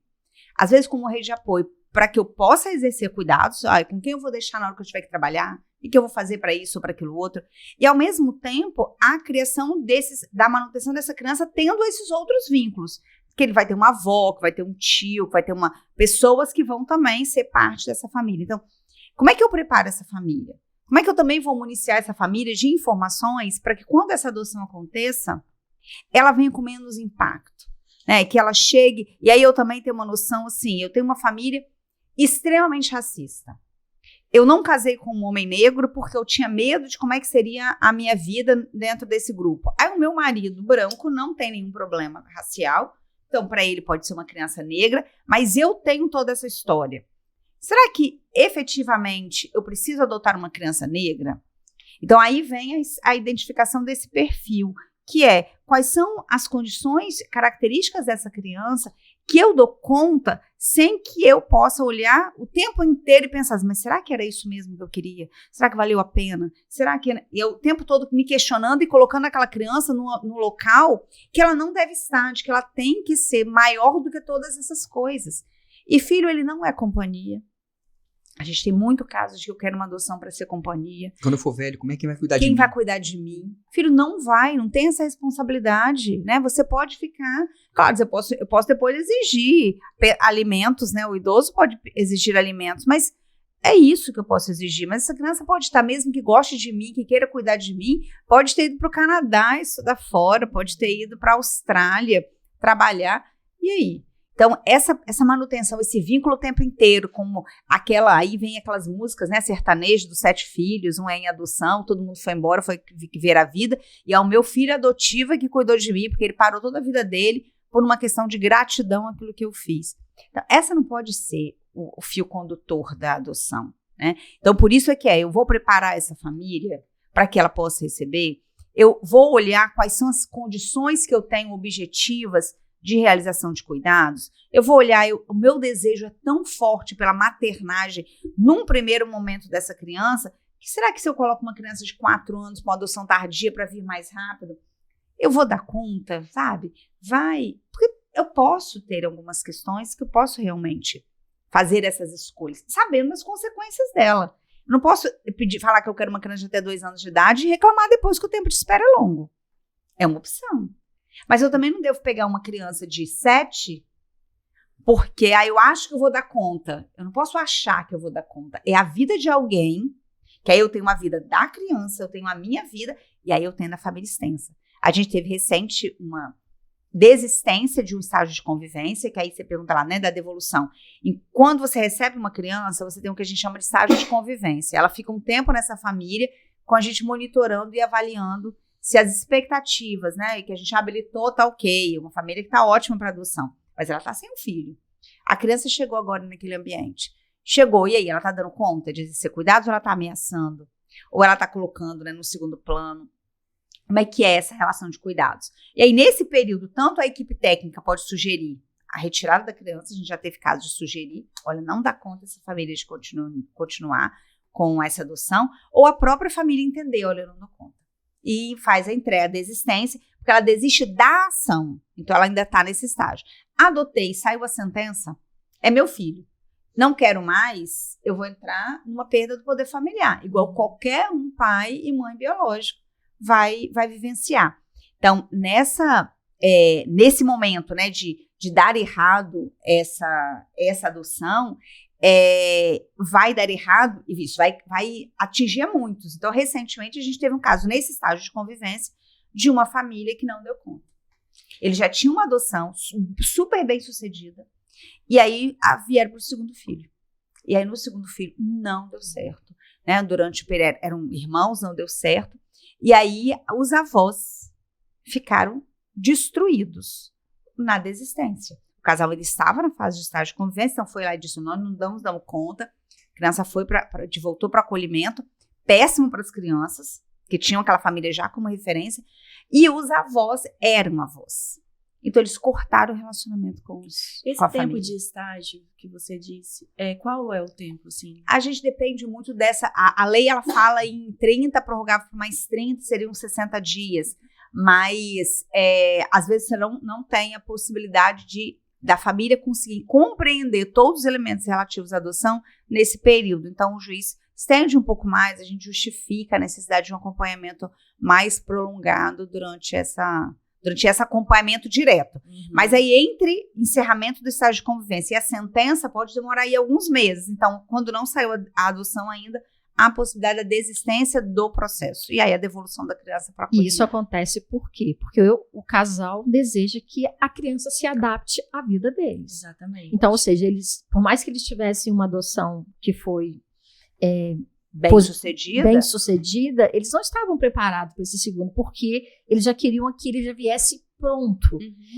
às vezes como rede de apoio, para que eu possa exercer cuidados, com quem eu vou deixar na hora que eu tiver que trabalhar, o que eu vou fazer para isso ou para aquilo outro, e ao mesmo tempo a criação da manutenção dessa criança tendo esses outros vínculos, que ele vai ter uma avó, que vai ter um tio, que vai ter pessoas que vão também ser parte dessa família. Então, como é que eu preparo essa família? Como é que eu também vou municiar essa família de informações para que quando essa adoção aconteça, ela venha com menos impacto, né? Que ela chegue, e aí eu também tenho uma noção assim, eu tenho uma família extremamente racista. Eu não casei com um homem negro porque eu tinha medo de como é que seria a minha vida dentro desse grupo. Aí o meu marido branco não tem nenhum problema racial, Então, para ele pode ser uma criança negra, mas eu tenho toda essa história. Será que, efetivamente, eu preciso adotar uma criança negra? Então, aí vem a identificação desse perfil, que é quais são as condições, características dessa criança que eu dou conta sem que eu possa olhar o tempo inteiro e pensar, mas será que era isso mesmo que eu queria? Será que valeu a pena? Será que eu o tempo todo me questionando e colocando aquela criança no local que ela não deve estar, de que ela tem que ser maior do que todas essas coisas. E filho, ele não é companhia. A gente tem muito casos de que eu quero uma adoção para ser companhia. Quando eu for velho, como é que vai cuidar de mim? Quem vai cuidar de mim? Filho, não tem essa responsabilidade, né? Você pode ficar... Claro, eu posso depois exigir alimentos, né? O idoso pode exigir alimentos, mas é isso que eu posso exigir. Mas essa criança pode estar, mesmo que goste de mim, que queira cuidar de mim, pode ter ido para o Canadá estudar fora, pode ter ido para a Austrália trabalhar. E aí? Então, essa manutenção, esse vínculo o tempo inteiro, como aí vem aquelas músicas, né, sertanejo dos 7 filhos, um é em adoção, todo mundo foi embora, foi ver a vida, e é o meu filho adotivo que cuidou de mim, porque ele parou toda a vida dele por uma questão de gratidão àquilo que eu fiz. Então, essa não pode ser o fio condutor da adoção, né? Então, por isso eu vou preparar essa família para que ela possa receber, eu vou olhar quais são as condições que eu tenho objetivas de realização de cuidados, eu vou olhar, o meu desejo é tão forte pela maternagem num primeiro momento dessa criança, que será que se eu coloco uma criança de 4 anos com adoção tardia para vir mais rápido, eu vou dar conta, sabe? Porque eu posso ter algumas questões que eu posso realmente fazer essas escolhas, sabendo as consequências dela. Eu não posso falar que eu quero uma criança de até 2 anos de idade e reclamar depois que o tempo de espera é longo. É uma opção. Mas eu também não devo pegar uma criança de 7, porque aí eu acho que eu vou dar conta. Eu não posso achar que eu vou dar conta. É a vida de alguém, que aí eu tenho uma vida da criança, eu tenho a minha vida, e aí eu tenho a família extensa. A gente teve recente uma desistência de um estágio de convivência, que aí você pergunta lá, né, da devolução. E quando você recebe uma criança, você tem o que a gente chama de estágio de convivência. Ela fica um tempo nessa família, com a gente monitorando e avaliando se as expectativas, né, que a gente habilitou tá ok, uma família que tá ótima para adoção, mas ela tá sem um filho. A criança chegou agora naquele ambiente. Chegou, e aí, ela tá dando conta de ser cuidado ou ela tá ameaçando? Ou ela tá colocando, né, no segundo plano? Como é que é essa relação de cuidados? E aí, nesse período, tanto a equipe técnica pode sugerir a retirada da criança, a gente já teve casos de sugerir, olha, não dá conta essa família de continuar com essa adoção, ou a própria família entender, olha, eu não dou conta. E faz a entrega, a desistência, porque ela desiste da ação. Então, ela ainda está nesse estágio. Adotei, saiu a sentença, é meu filho. Não quero mais, eu vou entrar numa perda do poder familiar, igual qualquer pai e mãe biológico vai vivenciar. Então, nesse momento, né, de dar errado essa adoção, vai dar errado, e isso vai atingir a muitos. Então, recentemente, a gente teve um caso nesse estágio de convivência de uma família que não deu conta. Ele já tinha uma adoção super bem sucedida, e aí vieram para o segundo filho. E aí, no segundo filho, não deu certo. Né? Durante o período, eram irmãos, não deu certo. E aí, os avós ficaram destruídos na desistência. O casal ele estava na fase de estágio de convivência, então foi lá e disse, nós não damos conta. A criança voltou para acolhimento, péssimo para as crianças, que tinham aquela família já como referência, e os avós eram avós. Então, eles cortaram o relacionamento com a família. Tempo de estágio que você disse, qual é o tempo, assim? A gente depende muito dessa... A lei, ela fala em 30, prorrogável por mais 30, seriam 60 dias. Mas, às vezes, você não tem a possibilidade da família conseguir compreender todos os elementos relativos à adoção nesse período. Então, o juiz estende um pouco mais, a gente justifica a necessidade de um acompanhamento mais prolongado durante esse acompanhamento direto. Uhum. Mas aí, entre encerramento do estágio de convivência e a sentença, pode demorar aí alguns meses. Então, quando não saiu a adoção ainda, há a possibilidade da desistência do processo. E aí, a devolução da criança para a acolhimento. E isso acontece por quê? Porque o casal deseja que a criança se adapte à vida deles. Exatamente. Então, ou seja, por mais que eles tivessem uma adoção que foi bem-sucedida, eles não estavam preparados para esse segundo, porque eles já queriam que ele já viesse pronto.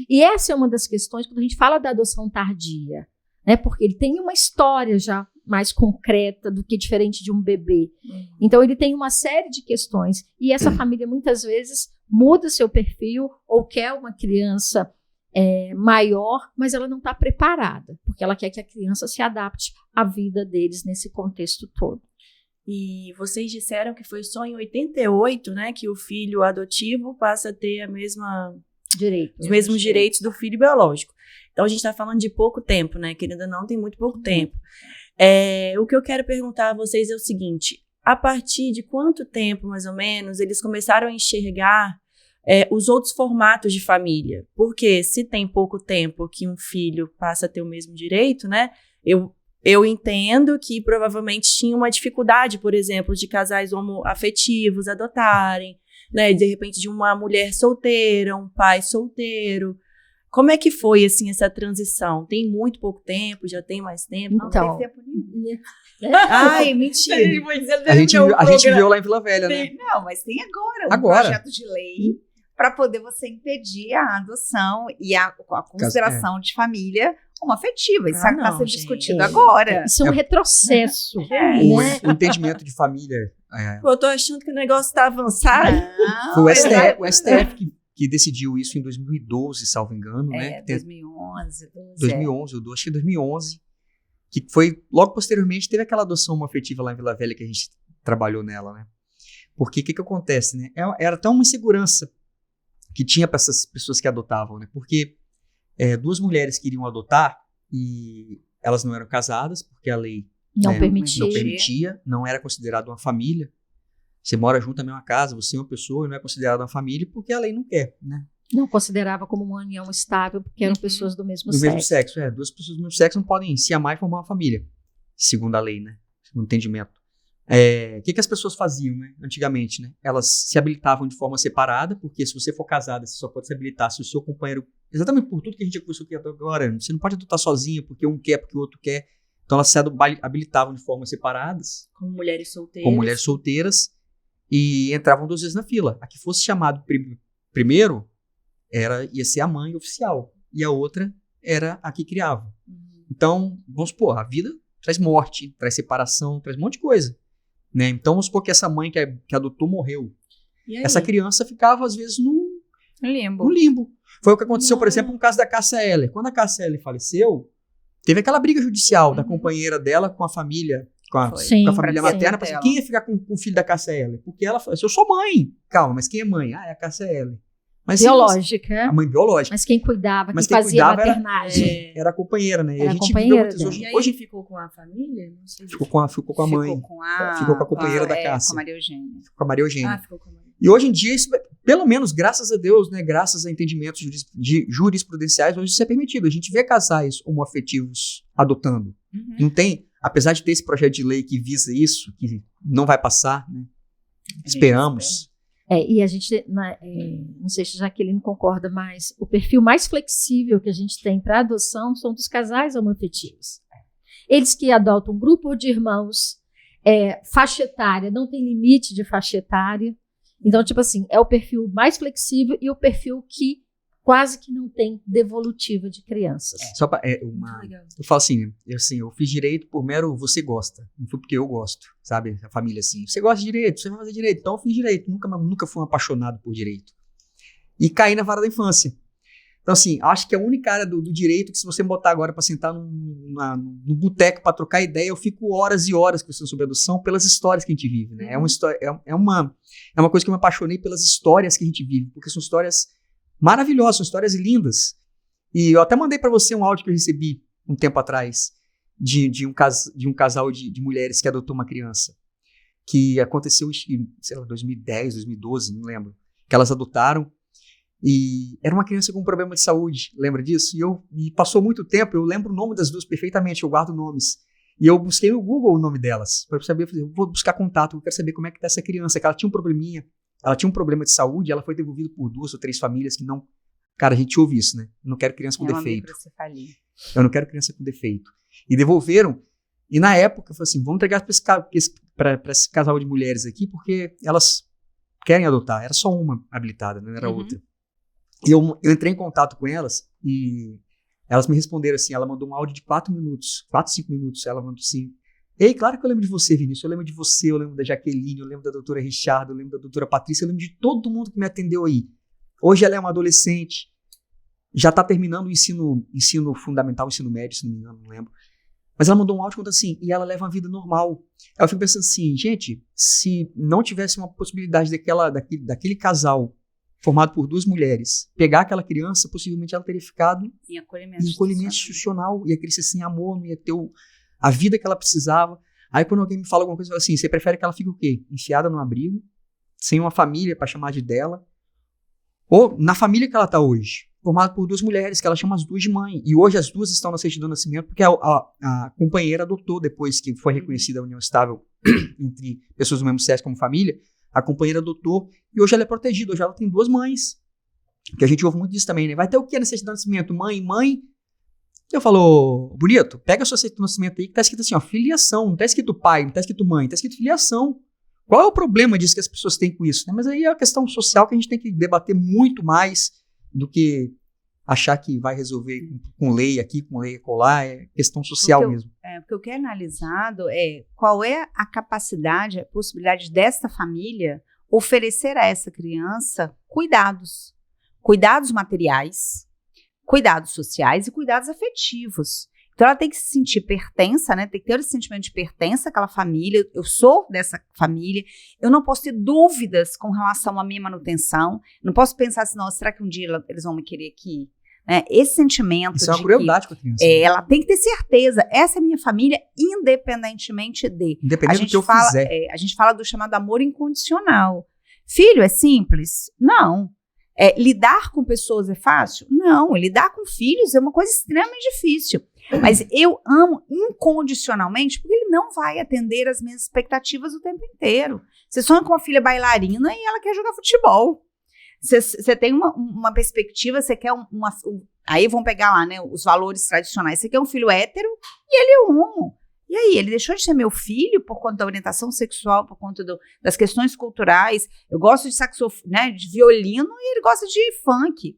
E essa é uma das questões quando a gente fala da adoção tardia, né? Porque ele tem uma história já mais concreta do que diferente de um bebê. Então, ele tem uma série de questões. E essa família, muitas vezes, muda seu perfil ou quer uma criança maior, mas ela não está preparada, porque ela quer que a criança se adapte à vida deles nesse contexto todo. E vocês disseram que foi só em 88, né, que o filho adotivo passa a ter os mesmos direitos do filho biológico. Então, a gente está falando de pouco tempo, né, que ainda não tem muito pouco tempo. O que eu quero perguntar a vocês é o seguinte, a partir de quanto tempo, mais ou menos, eles começaram a enxergar os outros formatos de família? Porque se tem pouco tempo que um filho passa a ter o mesmo direito, né, eu entendo que provavelmente tinha uma dificuldade, por exemplo, de casais homoafetivos adotarem, né, de repente de uma mulher solteira, um pai solteiro. Como é que foi, assim, essa transição? Tem muito pouco tempo? Já tem mais tempo? Então, não teve tempo nenhum. Ai, mentira. A gente viu lá em Vila Velha, né? Não, mas tem agora projeto de lei para poder você impedir a adoção e a consideração de família homoafetiva. Isso está sendo discutido agora. Isso é um retrocesso. Né? O entendimento de família. Pô, eu tô achando que o negócio tá avançado. Foi o STF que decidiu isso em 2012, salvo engano, né? 2011. 2011, eu acho que 2011. Que foi, logo posteriormente, teve aquela adoção homoafetiva lá em Vila Velha que a gente trabalhou nela, né? Porque o que acontece, né? Era até uma insegurança que tinha para essas pessoas que adotavam, né? Porque duas mulheres queriam adotar e elas não eram casadas, porque a lei não permitia, não era considerado uma família. Você mora junto na mesma casa, você é uma pessoa e não é considerado uma família porque a lei não quer, né? Não considerava como uma união estável porque eram pessoas do mesmo sexo. Do mesmo sexo, duas pessoas do mesmo sexo não podem se amar e formar uma família, segundo a lei, né? Segundo o entendimento. O que as pessoas faziam, né? Antigamente, né? Elas se habilitavam de forma separada, porque se você for casada, você só pode se habilitar se o seu companheiro... Exatamente por tudo que a gente já conversou aqui agora, você não pode adotar sozinha porque um quer, porque o outro quer. Então elas se habilitavam de formas separadas. Como mulheres solteiras. E entravam 2 vezes na fila. A que fosse chamado primeiro ia ser a mãe oficial. E a outra era a que criava. Então, vamos supor, a vida traz morte, traz separação, traz um monte de coisa. Né? Então, vamos supor que essa mãe que adotou morreu. Essa criança ficava, às vezes, no limbo. Foi o que aconteceu, por exemplo, no caso da Cássia Eller. Quando a Cássia Eller faleceu, teve aquela briga judicial da companheira dela com a família... Com a família materna, para quem ia ficar com o filho da Cássia Eller? Porque ela falou, eu sou mãe. Calma, mas quem é mãe? É a Cássia Eller. Mas, biológica. A mãe biológica. Mas quem cuidava, quem fazia a maternagem. Era a companheira, né? Era a companheira. Hoje ficou com a família? Não sei. Ficou com a mãe. Ficou com a companheira da Cássia. Com a Maria Eugênia. Com a Maria Eugênia. Ficou com a Maria. E hoje em dia, isso, pelo menos graças a Deus, né? Graças a entendimentos jurisprudenciais, hoje isso é permitido. A gente vê casais homoafetivos adotando. Não tem... Apesar de ter esse projeto de lei que visa isso, que não vai passar, né? Esperamos. E a gente, não sei se a Jaqueline concorda, mas o perfil mais flexível que a gente tem para adoção são dos casais homoafetivos. Eles que adotam um grupo de irmãos, faixa etária, não tem limite de faixa etária. Então, tipo assim, é o perfil mais flexível e o perfil que quase que não tem devolutiva de crianças. Eu falo assim, eu fiz direito por mero você gosta, não foi porque eu gosto, sabe? A família assim, você gosta de direito, você vai fazer direito, então eu fiz direito, nunca fui um apaixonado por direito. E caí na vara da infância. Então assim, acho que a única área do direito que se você botar agora para sentar no boteco para trocar ideia, eu fico horas e horas conversando sobre adoção pelas histórias que a gente vive, né? É uma coisa que eu me apaixonei pelas histórias que a gente vive, porque são histórias maravilhosas, são histórias lindas. E eu até mandei para você um áudio que eu recebi um tempo atrás de um casal de mulheres que adotou uma criança. Que aconteceu, sei lá, 2010, 2012, não lembro. Que elas adotaram e era uma criança com um problema de saúde, lembra disso? E passou muito tempo, eu lembro o nome das duas perfeitamente, eu guardo nomes. E eu busquei no Google o nome delas, para saber, eu vou buscar contato, eu quero saber como é que tá essa criança, que ela tinha um probleminha. Ela tinha um problema de saúde, ela foi devolvida por 2 ou 3 famílias que não... Cara, a gente ouve isso, né? Eu não quero criança com defeito. Eu não quero criança com defeito. E devolveram. E na época, eu falei assim, vamos entregar para esse casal de mulheres aqui, porque elas querem adotar. Era só uma habilitada, não era outra. E eu entrei em contato com elas e elas me responderam assim, ela mandou um áudio de 4 minutos, 4, 5 minutos, ela mandou assim, ei, claro que eu lembro de você, Vinícius, eu lembro de você, eu lembro da Jaqueline, eu lembro da doutora Richard, eu lembro da doutora Patrícia, eu lembro de todo mundo que me atendeu aí. Hoje ela é uma adolescente, já está terminando o ensino fundamental, ensino médio, se não me engano, não lembro. Mas ela mandou um áudio contando assim, e ela leva uma vida normal. Eu fico pensando assim, gente, se não tivesse uma possibilidade daquele casal formado por 2 mulheres, pegar aquela criança, possivelmente ela teria ficado em acolhimento institucional, ia crescer sem amor, não ia ter a vida que ela precisava. Aí quando alguém me fala alguma coisa, eu falo assim, você prefere que ela fique o quê? Enfiada num abrigo, sem uma família para chamar de dela, ou na família que ela está hoje, formada por 2 mulheres, que ela chama as 2 de mãe, e hoje as 2 estão na certidão de nascimento, porque a companheira adotou, depois que foi reconhecida a união estável entre pessoas do mesmo sexo como família, a companheira adotou, e hoje ela é protegida, hoje ela tem 2 mães, que a gente ouve muito disso também, né? Vai ter o que na certidão de nascimento? Mãe? Eu falo, bonito, pega a sua certidão de nascimento aí, que tá escrito assim, ó, filiação, não tá escrito pai, não tá escrito mãe, tá escrito filiação. Qual é o problema disso que as pessoas têm com isso? Né? Mas aí é uma questão social que a gente tem que debater muito mais do que achar que vai resolver com lei aqui, com lei acolá, é questão social mesmo. Porque o que é analisado é qual é a capacidade, a possibilidade desta família oferecer a essa criança cuidados materiais, cuidados sociais e cuidados afetivos. Então ela tem que se sentir pertença, né? Tem que ter esse sentimento de pertença àquela família, eu sou dessa família, eu não posso ter dúvidas com relação à minha manutenção, não posso pensar assim, não, será que um dia eles vão me querer aqui? Esse sentimento isso é uma crueldade com a criança. Ela tem que ter certeza, essa é a minha família, independentemente de. Independente do que eu fizer. A gente fala do chamado amor incondicional. Filho, é simples? Não. Lidar com pessoas é fácil? Não. Lidar com filhos é uma coisa extremamente difícil. Mas eu amo incondicionalmente porque ele não vai atender as minhas expectativas o tempo inteiro. Você sonha com uma filha bailarina e ela quer jogar futebol. Você tem uma perspectiva, você quer aí vão pegar lá, né, os valores tradicionais. Você quer um filho hétero e ele é homo. E aí, ele deixou de ser meu filho por conta da orientação sexual, por conta das questões culturais. Eu gosto de saxofone, né, de violino, e ele gosta de funk.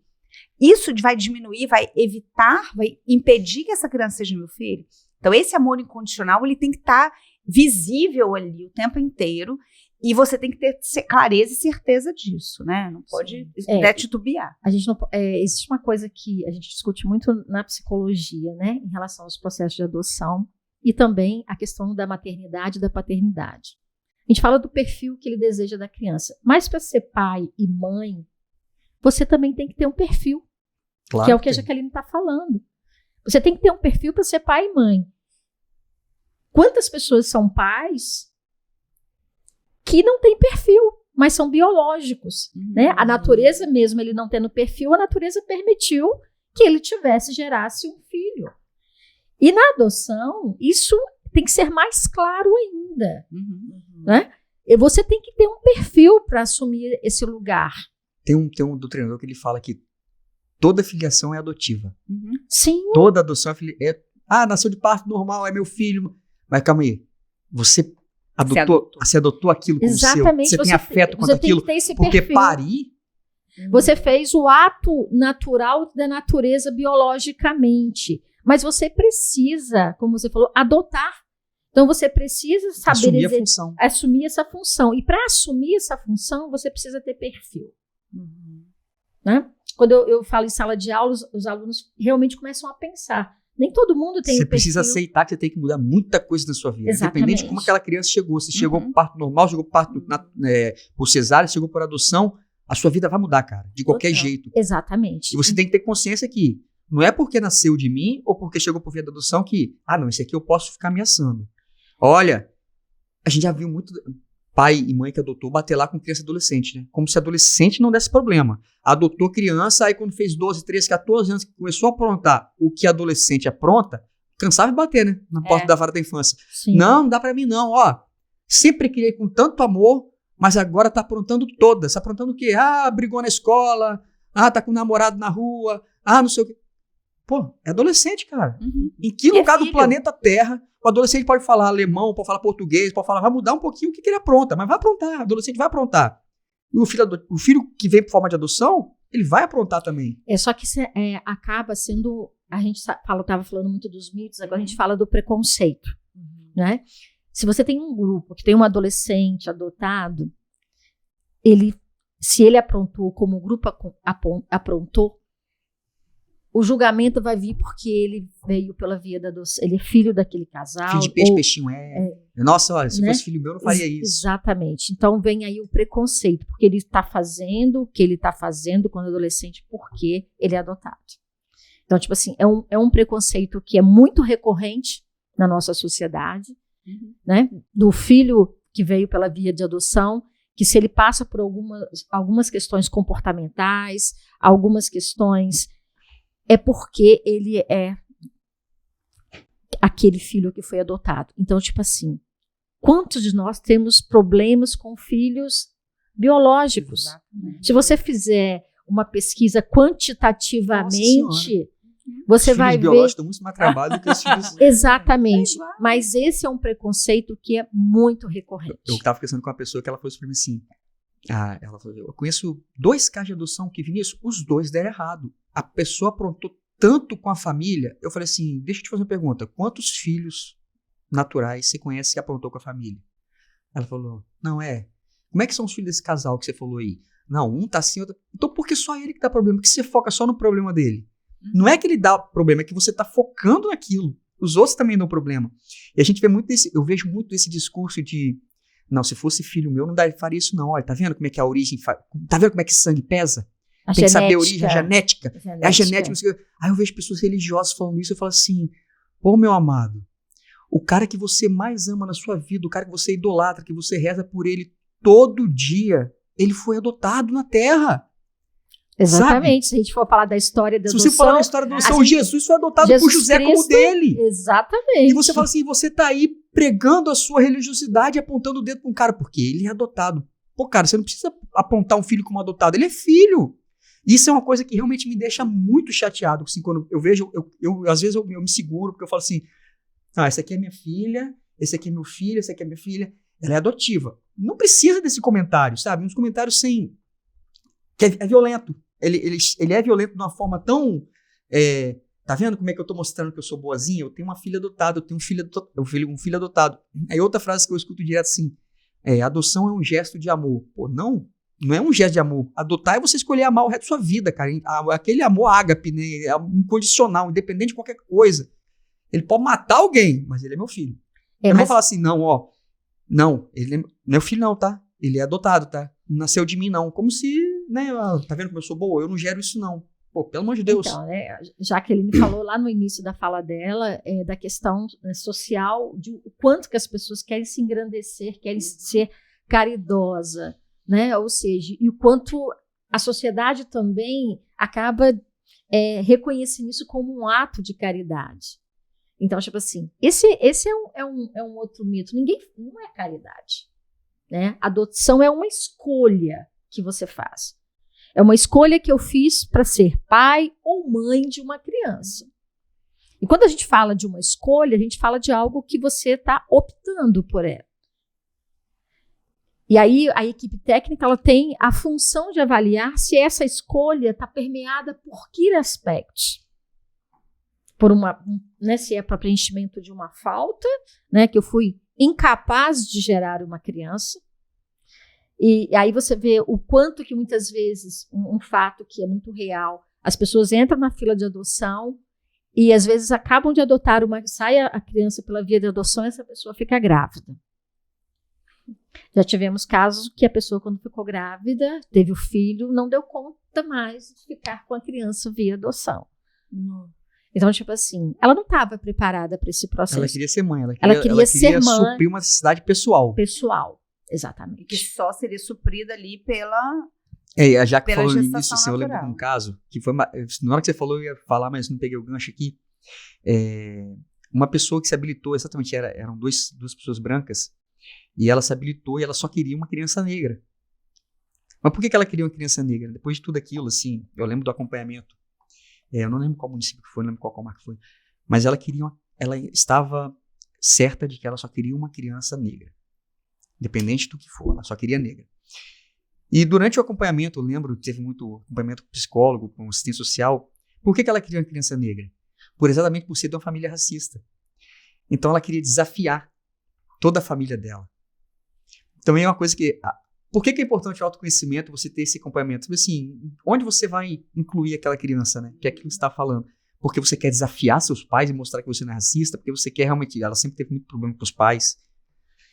Isso vai diminuir, vai evitar, vai impedir que essa criança seja meu filho. Então, esse amor incondicional, ele tem que estar visível ali o tempo inteiro. E você tem que ter clareza e certeza disso, né? Não pode titubear. A gente não, existe uma coisa que a gente discute muito na psicologia, né? Em relação aos processos de adoção e também a questão da maternidade e da paternidade. A gente fala do perfil que ele deseja da criança. Mas para ser pai e mãe, você também tem que ter um perfil. Claro, que é o que a Jaqueline está falando. Você tem que ter um perfil para ser pai e mãe. Quantas pessoas são pais que não têm perfil, mas são biológicos, né? A natureza mesmo, ele não tendo perfil, a natureza permitiu que ele gerasse um filho. E na adoção, isso tem que ser mais claro ainda, né? E você tem que ter um perfil para assumir esse lugar. Tem um doutrinador que ele fala que toda filiação é adotiva. Sim. Toda adoção é nasceu de parto normal, é meu filho. Mas calma aí, você adotou aquilo como exatamente, seu. Você tem afeto quanto aquilo. Porque parir. Você fez o ato natural da natureza biologicamente. Mas você precisa, como você falou, adotar. Então você precisa saber assumir essa função. E para assumir essa função, você precisa ter perfil. Né? Quando eu falo em sala de aula, os alunos realmente começam a pensar. Nem todo mundo tem o perfil. Você precisa aceitar que você tem que mudar muita coisa na sua vida. Exatamente. Independente de como aquela criança chegou. Se chegou por parto normal, chegou por parto por cesárea, chegou por adoção, a sua vida vai mudar, cara. De qualquer jeito. Exatamente. E você tem que ter consciência que não é porque nasceu de mim ou porque chegou por via da adoção que, não, esse aqui eu posso ficar ameaçando. Olha, a gente já viu muito pai e mãe que adotou bater lá com criança e adolescente, né? Como se adolescente não desse problema. Adotou criança, aí quando fez 12, 13, 14 anos, começou a aprontar o que adolescente apronta, cansava de bater, né? Na porta da vara da infância. Sim. Não dá pra mim não, ó. Sempre criei com tanto amor, mas agora tá aprontando todas. Aprontando o quê? Brigou na escola, tá com um namorado na rua, não sei o quê. Pô, é adolescente, cara. Em que lugar do planeta Terra o adolescente pode falar alemão, pode falar português, pode falar, vai mudar um pouquinho o que ele apronta, mas vai aprontar, o adolescente vai aprontar. E o filho que vem por forma de adoção, ele vai aprontar também. Só que acaba sendo, a gente estava falando muito dos mitos, agora a gente fala do preconceito, né? Se você tem um grupo que tem um adolescente adotado, se ele aprontou como o grupo aprontou, o julgamento vai vir porque ele veio pela via da adoção, ele é filho daquele casal. Filho de peixe, peixinho, Nossa, olha, se fosse filho meu, eu não faria isso. Exatamente. Então vem aí o preconceito, porque ele está fazendo o que ele está fazendo quando adolescente, porque ele é adotado. Então, tipo assim, é um preconceito que é muito recorrente na nossa sociedade, né? Do filho que veio pela via de adoção, que se ele passa por algumas questões comportamentais, algumas questões, é porque ele é aquele filho que foi adotado. Então, tipo assim, quantos de nós temos problemas com filhos biológicos? Exatamente. Se você fizer uma pesquisa quantitativamente, você vai ver... Os filhos biológicos dão muito mais trabalho do que os filhos... Exatamente. Mas esse é um preconceito que é muito recorrente. Eu estava conversando com uma pessoa que ela falou para mim assim, ela falou, eu conheço 2 casos de adoção que, Vinícius, os 2 deram errado. A pessoa aprontou tanto com a família. Eu falei assim, deixa eu te fazer uma pergunta. Quantos filhos naturais você conhece que aprontou com a família? Ela falou, como é que são os filhos desse casal que você falou aí? Não, um tá assim, outro... Então por que só ele que dá problema? Por que você foca só no problema dele? Não é que ele dá problema, é que você tá focando naquilo. Os outros também dão problema. E a gente vê eu vejo muito desse discurso de, não, se fosse filho meu, não faria isso não. Olha, tá vendo como é que a origem tá vendo como é que sangue pesa? Tem que saber a origem, a genética. É a genética. Aí eu vejo pessoas religiosas falando isso e eu falo assim, pô, meu amado, o cara que você mais ama na sua vida, o cara que você idolatra, que você reza por ele todo dia, ele foi adotado na terra. Exatamente. Sabe? Se a gente for falar da história da adoção... Se você falar da história da adoção, Jesus foi adotado por José Cristo, como dele. Exatamente. E você fala assim, você tá aí pregando a sua religiosidade e apontando o dedo pra um cara, porque ele é adotado. Pô, cara, você não precisa apontar um filho como adotado, ele é filho. Isso é uma coisa que realmente me deixa muito chateado, assim, quando eu vejo, às vezes eu me seguro, porque eu falo assim, essa aqui é minha filha, esse aqui é meu filho, essa aqui é minha filha, ela é adotiva. Não precisa desse comentário, sabe? Uns comentários sem... que é violento. Ele é violento de uma forma tão... tá vendo como é que eu tô mostrando que eu sou boazinha? Eu tenho uma filha adotada, eu tenho um filho adotado. Aí outra frase que eu escuto direto assim, adoção é um gesto de amor. Pô, não é um gesto de amor. Adotar é você escolher amar o resto da sua vida, cara. Aquele amor ágape, né? É incondicional, independente de qualquer coisa. Ele pode matar alguém, mas ele é meu filho. Eu não vou falar assim, não, ele é meu filho não, tá? Ele é adotado, tá? Não nasceu de mim, não. Como se, né? Tá vendo como eu sou boa? Eu não gero isso, não. Pô, pelo amor de Deus. Então, né, Jaqueline falou lá no início da fala dela da questão social, de o quanto que as pessoas querem se engrandecer, querem ser caridosa, né? Ou seja, e o quanto a sociedade também acaba reconhecendo isso como um ato de caridade. Então, tipo assim, esse é um outro mito. Não é caridade, né? Adoção é uma escolha que você faz. É uma escolha que eu fiz para ser pai ou mãe de uma criança. E quando a gente fala de uma escolha, a gente fala de algo que você está optando por ela. E aí a equipe técnica ela tem a função de avaliar se essa escolha está permeada por que aspectos. Se é para preenchimento de uma falta, né, que eu fui incapaz de gerar uma criança. E aí você vê o quanto que muitas vezes, um fato que é muito real, as pessoas entram na fila de adoção e às vezes acabam de adotar sai a criança pela via de adoção e essa pessoa fica grávida. Já tivemos casos que a pessoa, quando ficou grávida, teve o filho, não deu conta mais de ficar com a criança via adoção. Então, tipo assim, ela não estava preparada para esse processo. Ela queria ser mãe, ela queria ser mãe, suprir uma necessidade pessoal. Exatamente. E que só seria suprida ali pela... a Jaque falou no início, assim, eu lembro de um caso, que foi na hora que você falou, eu ia falar, mas não peguei o gancho aqui. Uma pessoa que se habilitou, exatamente, eram duas pessoas brancas, e ela se habilitou e ela só queria uma criança negra. Mas por que ela queria uma criança negra? Depois de tudo aquilo, assim, eu lembro do acompanhamento. Eu não lembro qual município que foi, não lembro qual comarca foi. Mas ela estava certa de que ela só queria uma criança negra. Independente do que for, ela só queria negra. E durante o acompanhamento, eu lembro, teve muito acompanhamento com psicólogo, com assistente social. Por que ela queria uma criança negra? Exatamente por ser de uma família racista. Então ela queria desafiar toda a família dela. Também é uma coisa que... Por que é importante o autoconhecimento, você ter esse acompanhamento? Porque, assim, onde você vai incluir aquela criança, né? Que é aquilo que você está falando. Porque você quer desafiar seus pais e mostrar que você não é racista, porque você quer realmente... Ela sempre teve muito problema com os pais.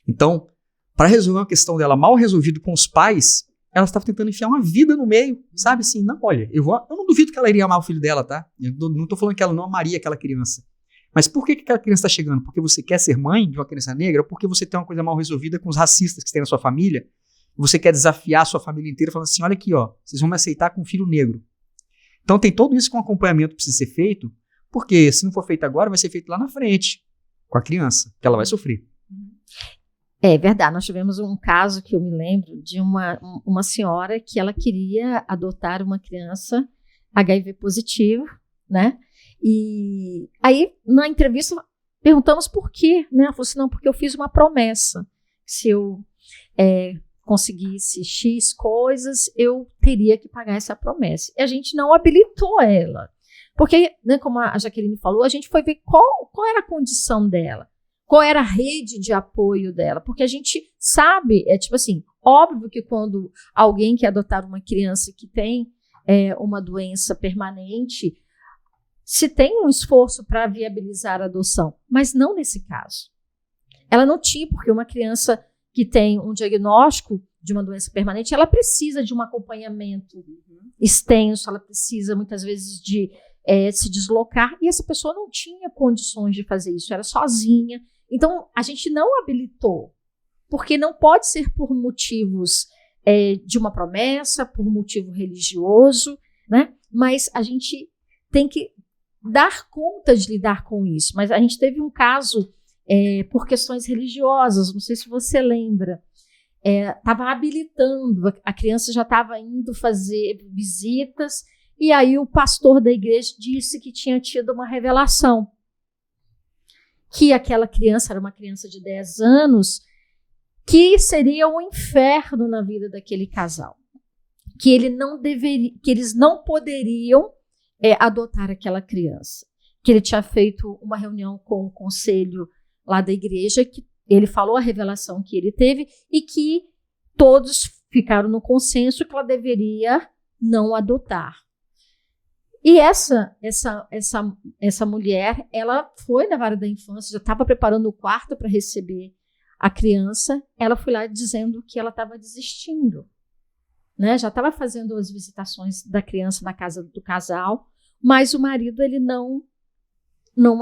Então, para resolver uma questão dela mal resolvida com os pais, ela estava tentando enfiar uma vida no meio, sabe? Assim, não, olha, eu não duvido que ela iria amar o filho dela, tá? Eu não estou falando que ela não amaria aquela criança. Mas por que aquela criança está chegando? Porque você quer ser mãe de uma criança negra ou porque você tem uma coisa mal resolvida com os racistas que tem na sua família? Você quer desafiar a sua família inteira falando assim, olha aqui, ó, vocês vão me aceitar com um filho negro. Então tem tudo isso com acompanhamento que precisa ser feito, porque se não for feito agora, vai ser feito lá na frente, com a criança, que ela vai sofrer. É verdade, nós tivemos um caso que eu me lembro de uma senhora que ela queria adotar uma criança HIV positivo, né? E aí, na entrevista, perguntamos por quê, né? Ela falou assim, não, porque eu fiz uma promessa. Se eu conseguisse X coisas, eu teria que pagar essa promessa. E a gente não habilitou ela. Porque, né, como a Jaqueline falou, a gente foi ver qual era a condição dela, qual era a rede de apoio dela. Porque a gente sabe, tipo assim, óbvio que quando alguém quer adotar uma criança que tem uma doença permanente, se tem um esforço para viabilizar a adoção, mas não nesse caso. Ela não tinha, porque uma criança que tem um diagnóstico de uma doença permanente, ela precisa de um acompanhamento extenso, ela precisa muitas vezes de se deslocar, e essa pessoa não tinha condições de fazer isso, era sozinha. Então, a gente não habilitou, porque não pode ser por motivos de uma promessa, por motivo religioso, né? Mas a gente tem que dar conta de lidar com isso. Mas a gente teve um caso por questões religiosas, não sei se você lembra, estava habilitando, a criança já estava indo fazer visitas, e aí o pastor da igreja disse que tinha tido uma revelação, que aquela criança era uma criança de 10 anos, que seria um inferno na vida daquele casal, que eles não poderiam adotar aquela criança, que ele tinha feito uma reunião com o conselho lá da igreja, que ele falou a revelação que ele teve e que todos ficaram no consenso que ela deveria não adotar. E essa mulher, ela foi da vara da infância, já estava preparando o quarto para receber a criança, ela foi lá dizendo que ela estava desistindo, né? Já estava fazendo as visitações da criança na casa do casal, mas o marido ele não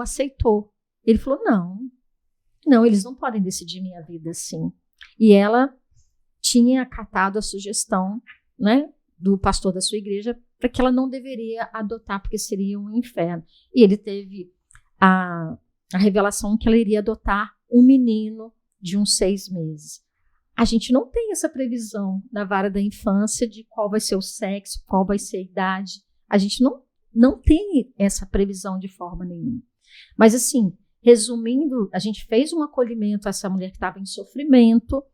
aceitou. Ele falou, não, eles não podem decidir minha vida assim. E ela tinha acatado a sugestão, né, do pastor da sua igreja para que ela não deveria adotar, porque seria um inferno. E ele teve a revelação que ela iria adotar um menino de uns 6 meses. A gente não tem essa previsão na vara da infância de qual vai ser o sexo, qual vai ser a idade. A gente não tem essa previsão de forma nenhuma. Mas assim, resumindo, a gente fez um acolhimento a essa mulher que estava em sofrimento,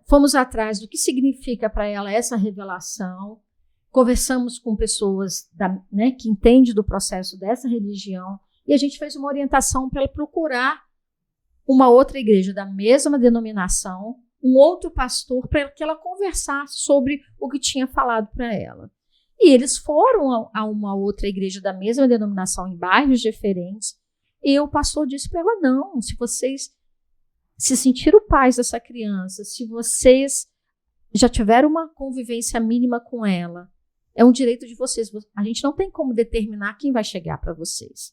fomos atrás do que significa para ela essa revelação, conversamos com pessoas que entendem do processo dessa religião, e a gente fez uma orientação para ela procurar uma outra igreja da mesma denominação, um outro pastor, para que ela conversasse sobre o que tinha falado para ela. E eles foram a uma outra igreja da mesma denominação em bairros diferentes, e o pastor disse para ela, não, se vocês se sentiram pais dessa criança, se vocês já tiveram uma convivência mínima com ela, é um direito de vocês, a gente não tem como determinar quem vai chegar para vocês.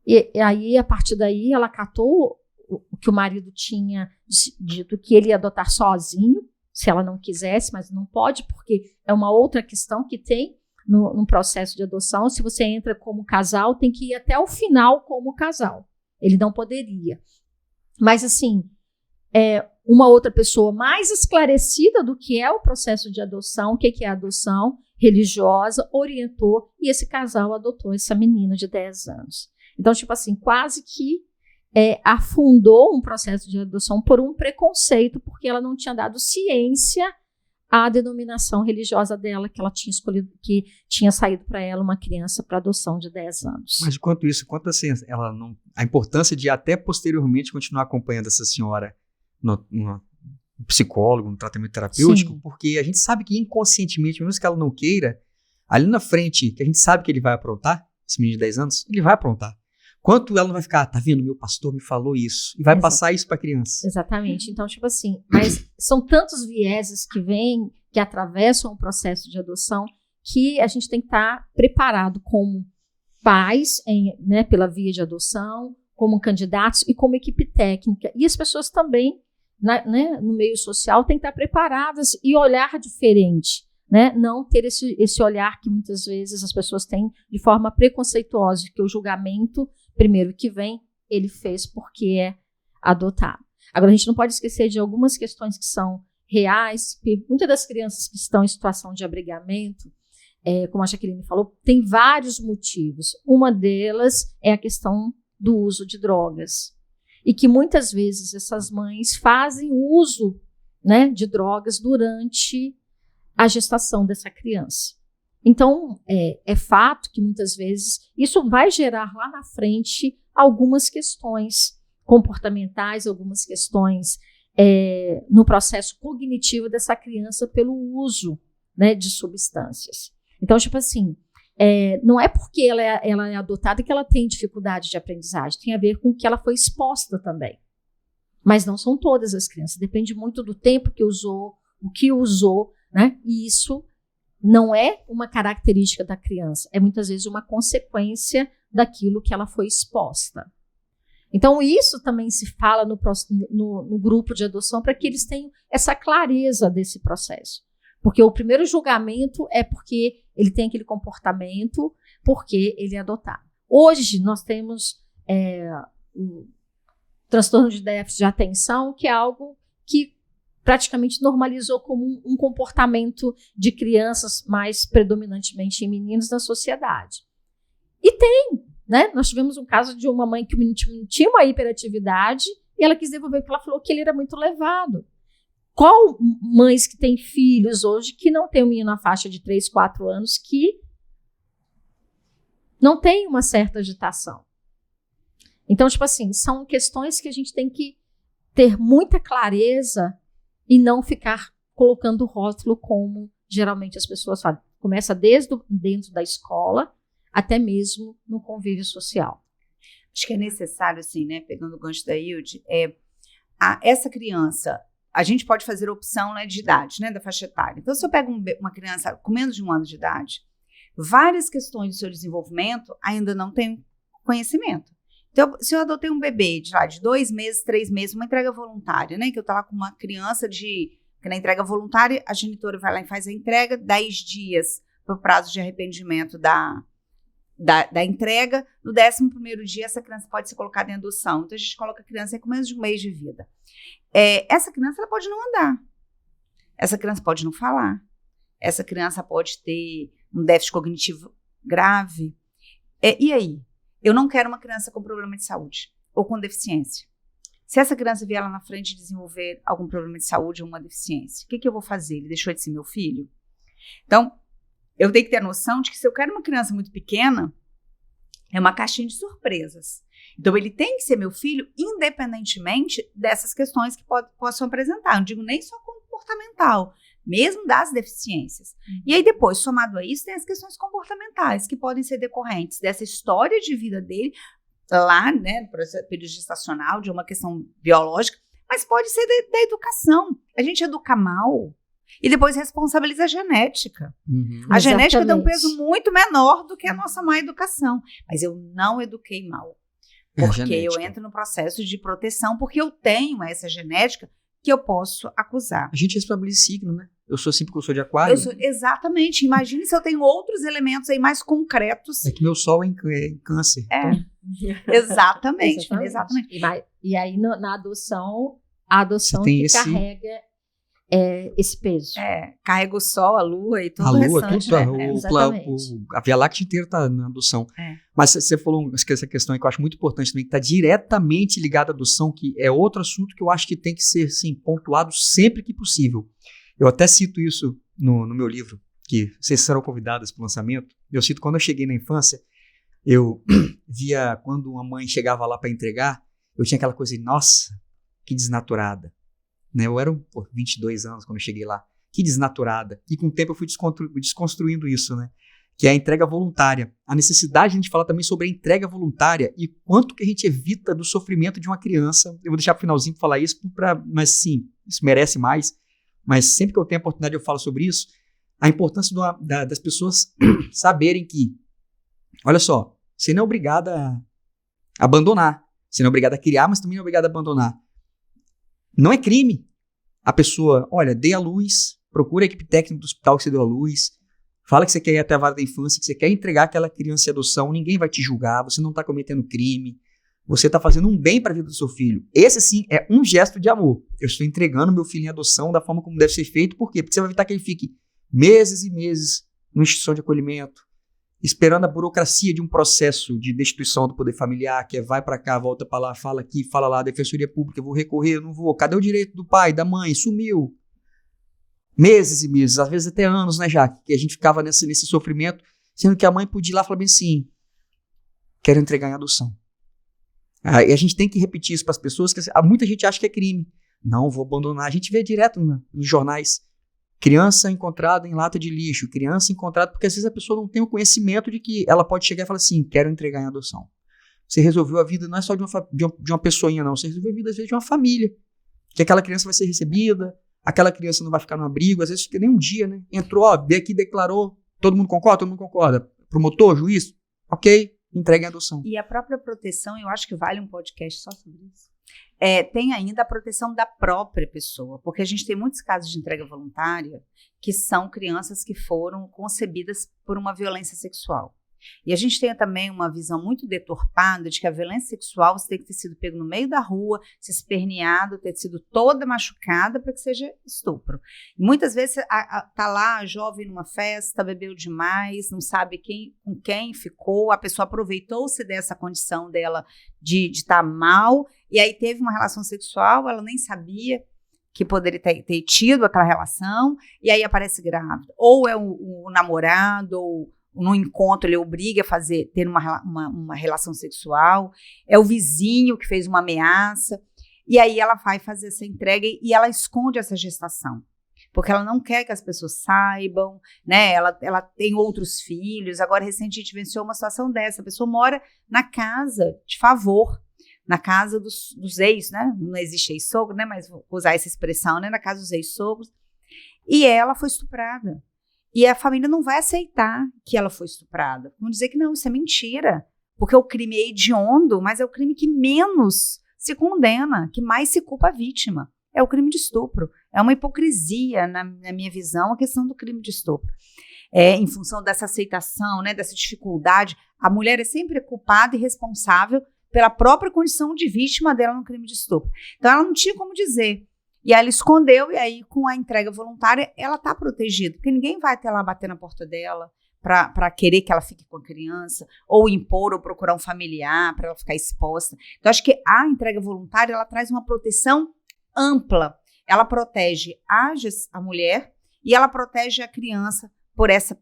E aí, a partir daí, ela acatou o que o marido tinha dito, que ele ia adotar sozinho, se ela não quisesse, mas não pode, porque é uma outra questão que tem no processo de adoção. Se você entra como casal, tem que ir até o final como casal. Ele não poderia. Mas, assim, uma outra pessoa mais esclarecida do que é o processo de adoção, o que é a adoção religiosa, orientou, e esse casal adotou essa menina de 10 anos. Então, tipo assim, quase que afundou um processo de adoção por um preconceito, porque ela não tinha dado ciência à denominação religiosa dela, que ela tinha escolhido, que tinha saído para ela uma criança para adoção de 10 anos. Mas quanto assim, a importância de até posteriormente continuar acompanhando essa senhora no psicólogo, no tratamento terapêutico, Sim. Porque a gente sabe que inconscientemente, mesmo que ela não queira, ali na frente, que a gente sabe que ele vai aprontar, esse menino de 10 anos, ele vai aprontar. Quanto ela não vai ficar, tá vendo, meu pastor me falou isso, e vai Exato. passar isso pra criança. Exatamente. Então, tipo assim, mas são tantos vieses que vêm, que atravessam o processo de adoção, que a gente tem que estar preparado como pais, né, pela via de adoção, como candidatos e como equipe técnica. E as pessoas também, né, no meio social, têm que estar preparadas e olhar diferente, né? Não ter esse olhar que muitas vezes as pessoas têm de forma preconceituosa, que o julgamento, primeiro que vem, ele fez porque é adotado. Agora, a gente não pode esquecer de algumas questões que são reais, porque muitas das crianças que estão em situação de abrigamento, como a Jaqueline falou, tem vários motivos. Uma delas é a questão do uso de drogas. E que muitas vezes essas mães fazem uso, né, de drogas durante a gestação dessa criança. Então, é fato que muitas vezes isso vai gerar lá na frente algumas questões comportamentais, algumas questões no processo cognitivo dessa criança pelo uso, né, de substâncias. Então, tipo assim, não é porque ela é adotada que ela tem dificuldade de aprendizagem, tem a ver com que ela foi exposta também. Mas não são todas as crianças, depende muito do tempo que usou, o que usou, né? E isso não é uma característica da criança, é muitas vezes uma consequência daquilo que ela foi exposta. Então, isso também se fala no grupo de adoção para que eles tenham essa clareza desse processo. Porque o primeiro julgamento é porque ele tem aquele comportamento, porque ele é adotado. Hoje, nós temos o transtorno de déficit de atenção, que é algo que praticamente normalizou como um comportamento de crianças, mais predominantemente em meninos na sociedade. E tem, né? Nós tivemos um caso de uma mãe que o menino tinha uma hiperatividade e ela quis devolver porque ela falou que ele era muito levado. Qual mães que têm filhos hoje que não tem um menino na faixa de 3, 4 anos que não tem uma certa agitação? Então, tipo assim, são questões que a gente tem que ter muita clareza e não ficar colocando rótulo como geralmente as pessoas fazem. Começa desde dentro da escola até mesmo no convívio social. Acho que é necessário, assim, né, pegando o gancho da Hilde, essa criança, a gente pode fazer opção, né, de idade, né, da faixa etária. Então, se eu pego uma criança com menos de 1 ano de idade, várias questões do seu desenvolvimento ainda não tem conhecimento. Então, se eu adotei um bebê de 2 meses, 3 meses, uma entrega voluntária, né? Que eu tô lá com uma criança que na entrega voluntária, a genitora vai lá e faz a entrega, 10 dias para o prazo de arrependimento da entrega. No 11º dia, essa criança pode ser colocada em adoção. Então, a gente coloca a criança com menos de 1 mês de vida. Essa criança ela pode não andar. Essa criança pode não falar. Essa criança pode ter um déficit cognitivo grave. E aí? Eu não quero uma criança com problema de saúde ou com deficiência. Se essa criança vier lá na frente desenvolver algum problema de saúde ou uma deficiência, o que eu vou fazer? Ele deixou de ser meu filho? Então, eu tenho que ter a noção de que se eu quero uma criança muito pequena, é uma caixinha de surpresas. Então, ele tem que ser meu filho independentemente dessas questões que possam apresentar. Eu não digo nem só comportamental, mesmo das deficiências. E aí depois, somado a isso, tem as questões comportamentais, que podem ser decorrentes dessa história de vida dele, lá, né, no período gestacional, de uma questão biológica, mas pode ser da educação. A gente educa mal e depois responsabiliza a genética. Uhum. A genética tem um Exatamente. peso muito menor do que a nossa má educação. Mas eu não eduquei mal. Porque eu Genética. entro no processo de proteção, porque eu tenho essa genética que eu posso acusar. A gente responsabiliza signo, né? Eu sou assim porque eu sou de aquário. Exatamente. Imagine se eu tenho outros elementos aí mais concretos. É que meu sol é em câncer. Então, Exatamente. E aí, na adoção, a adoção Você tem que esse- carrega esse peso. Carrega o Sol, a Lua e tudo A o Lua, restante, tudo, né? a Via Láctea inteira está na adoção. Mas você falou essa questão aí que eu acho muito importante também, que está diretamente ligada à adoção, que é outro assunto que eu acho que tem que ser assim, pontuado sempre que possível. Eu até cito isso no meu livro, que vocês serão convidadas para o lançamento. Eu cito quando eu cheguei na infância, eu via quando uma mãe chegava lá para entregar, eu tinha aquela coisa de, nossa, que desnaturada. Né? Eu era 22 anos quando eu cheguei lá. Que desnaturada. E com o tempo eu fui desconstruindo isso, né? Que é a entrega voluntária. A necessidade de a gente falar também sobre a entrega voluntária e quanto que a gente evita do sofrimento de uma criança. Eu vou deixar para o finalzinho para falar isso, mas sim, isso merece mais. Mas sempre que eu tenho a oportunidade eu falo sobre isso. A importância das pessoas saberem que, olha só, você não é obrigada a abandonar. Você não é obrigada a criar, mas também não é obrigada a abandonar. Não é crime. A pessoa, olha, dê a luz, procura a equipe técnica do hospital que você deu a luz, fala que você quer ir até a vara da infância, que você quer entregar aquela criança em adoção, ninguém vai te julgar, você não está cometendo crime, você está fazendo um bem para a vida do seu filho. Esse, sim, é um gesto de amor. Eu estou entregando meu filho em adoção da forma como deve ser feito. Por quê? Porque você vai evitar que ele fique meses e meses numa instituição de acolhimento, esperando a burocracia de um processo de destituição do poder familiar, que é vai para cá, volta para lá, fala aqui, fala lá, defensoria pública, eu vou recorrer, eu não vou, cadê o direito do pai, da mãe, sumiu. Meses e meses, às vezes até anos, né, Jaque, que a gente ficava nesse sofrimento, sendo que a mãe podia ir lá e falar bem assim, quero entregar em adoção. E a gente tem que repetir isso para as pessoas, que muita gente acha que é crime. Não, vou abandonar, a gente vê direto nos jornais, criança encontrada em lata de lixo, criança encontrada, porque às vezes a pessoa não tem o conhecimento de que ela pode chegar e falar assim, quero entregar em adoção. Você resolveu a vida não é só de uma pessoinha, não, você resolveu a vida às vezes de uma família, que aquela criança vai ser recebida, aquela criança não vai ficar no abrigo, às vezes fica nem um dia, né? Entrou, veio aqui, declarou, todo mundo concorda? Promotor, juiz, ok, entrega em adoção. E a própria proteção, eu acho que vale um podcast só sobre isso. Tem ainda a proteção da própria pessoa, porque a gente tem muitos casos de entrega voluntária que são crianças que foram concebidas por uma violência sexual. E a gente tem também uma visão muito deturpada de que a violência sexual você tem que ter sido pego no meio da rua, se esperneado, ter sido toda machucada para que seja estupro. E muitas vezes tá lá jovem numa festa, bebeu demais, não sabe com quem ficou, a pessoa aproveitou-se dessa condição dela de estar mal, e aí teve uma relação sexual, ela nem sabia que poderia ter tido aquela relação, e aí aparece grávida. Ou é o namorado, ou no encontro ele obriga a ter uma relação sexual, é o vizinho que fez uma ameaça, e aí ela vai fazer essa entrega e ela esconde essa gestação, porque ela não quer que as pessoas saibam, né? Ela tem outros filhos. Agora, recentemente, a gente venceu uma situação dessa, a pessoa mora na casa de favor, na casa dos ex, né? Não existe ex-sogro, né? Mas vou usar essa expressão, né? Na casa dos ex-sogros, e ela foi estuprada. E a família não vai aceitar que ela foi estuprada. Vão dizer que não, isso é mentira. Porque o crime é hediondo, mas é o crime que menos se condena, que mais se culpa a vítima. É o crime de estupro. É uma hipocrisia, na minha visão, a questão do crime de estupro. Em função dessa aceitação, né, dessa dificuldade, a mulher é sempre culpada e responsável pela própria condição de vítima dela no crime de estupro. Então, ela não tinha como dizer. E aí ela escondeu, e aí com a entrega voluntária, ela está protegida, porque ninguém vai até lá bater na porta dela para querer que ela fique com a criança, ou impor, ou procurar um familiar para ela ficar exposta. Então, acho que a entrega voluntária, ela traz uma proteção ampla. Ela protege a mulher e ela protege a criança por essa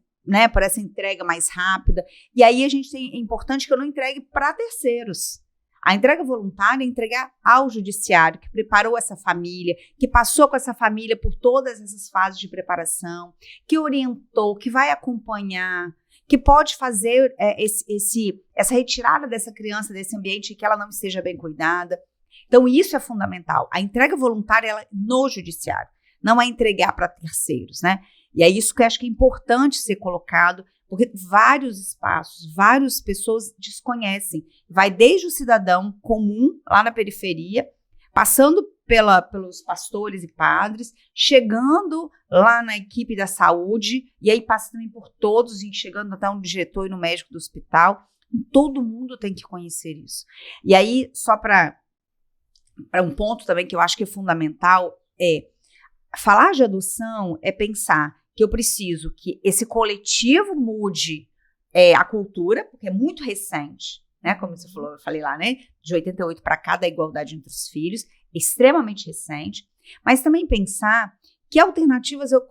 entrega mais rápida. E aí é importante que eu não entregue para terceiros. A entrega voluntária é entregar ao judiciário, que preparou essa família, que passou com essa família por todas essas fases de preparação, que orientou, que vai acompanhar, que pode fazer essa retirada dessa criança desse ambiente em que ela não esteja bem cuidada. Então, isso é fundamental. A entrega voluntária ela é no judiciário, não é entregar para terceiros, né? E é isso que eu acho que é importante ser colocado, porque vários espaços, várias pessoas desconhecem. Vai desde o cidadão comum, lá na periferia, passando pelos pastores e padres, chegando lá na equipe da saúde, e aí passa também por todos, e chegando até no diretor e no médico do hospital. Todo mundo tem que conhecer isso. E aí, só para um ponto também que eu acho que é fundamental, falar de adoção é pensar que eu preciso que esse coletivo mude a cultura, porque é muito recente, né? Como você falou, eu falei lá, né? De 88 para cá, da igualdade entre os filhos, extremamente recente. Mas também pensar que alternativas eu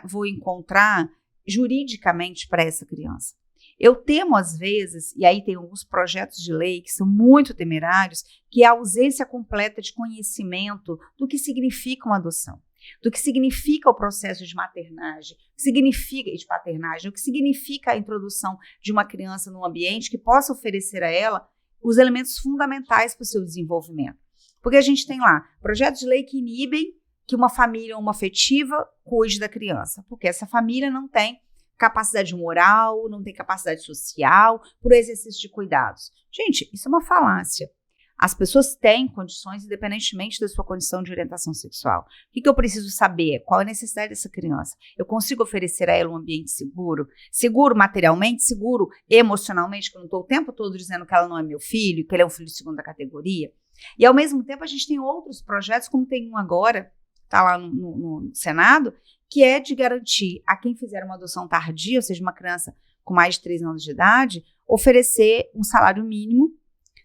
vou encontrar juridicamente para essa criança. Eu temo, às vezes, e aí tem alguns projetos de lei que são muito temerários, que é a ausência completa de conhecimento do que significa uma adoção, do que significa o processo de maternagem, e de paternagem, o que significa a introdução de uma criança num ambiente que possa oferecer a ela os elementos fundamentais para o seu desenvolvimento. Porque a gente tem lá projetos de lei que inibem que uma família homoafetiva cuide da criança, porque essa família não tem capacidade moral, não tem capacidade social para o exercício de cuidados. Gente, isso é uma falácia. As pessoas têm condições, independentemente da sua condição de orientação sexual. O que eu preciso saber? Qual é a necessidade dessa criança? Eu consigo oferecer a ela um ambiente seguro? Seguro materialmente, seguro emocionalmente, que eu não estou o tempo todo dizendo que ela não é meu filho, que ele é um filho de segunda categoria. E, ao mesmo tempo, a gente tem outros projetos, como tem um agora, está lá no Senado, que é de garantir a quem fizer uma adoção tardia, ou seja, uma criança com mais de 3 anos de idade, oferecer um salário mínimo,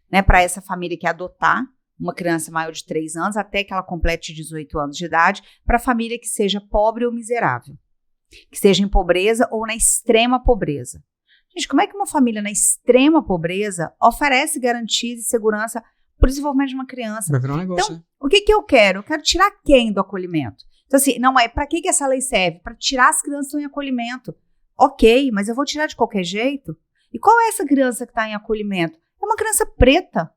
né, para essa família que adotar uma criança maior de 3 anos, até que ela complete 18 anos de idade, para a família que seja pobre ou miserável, que seja em pobreza ou na extrema pobreza. Gente, como é que uma família na extrema pobreza oferece garantias e segurança para o desenvolvimento de uma criança? Vai virar um negócio, então, né? o que eu quero? Eu quero tirar quem do acolhimento? Então, assim, não é para que essa lei serve? Para tirar as crianças que estão em acolhimento. Ok, mas eu vou tirar de qualquer jeito? E qual é essa criança que está em acolhimento? É uma criança preta.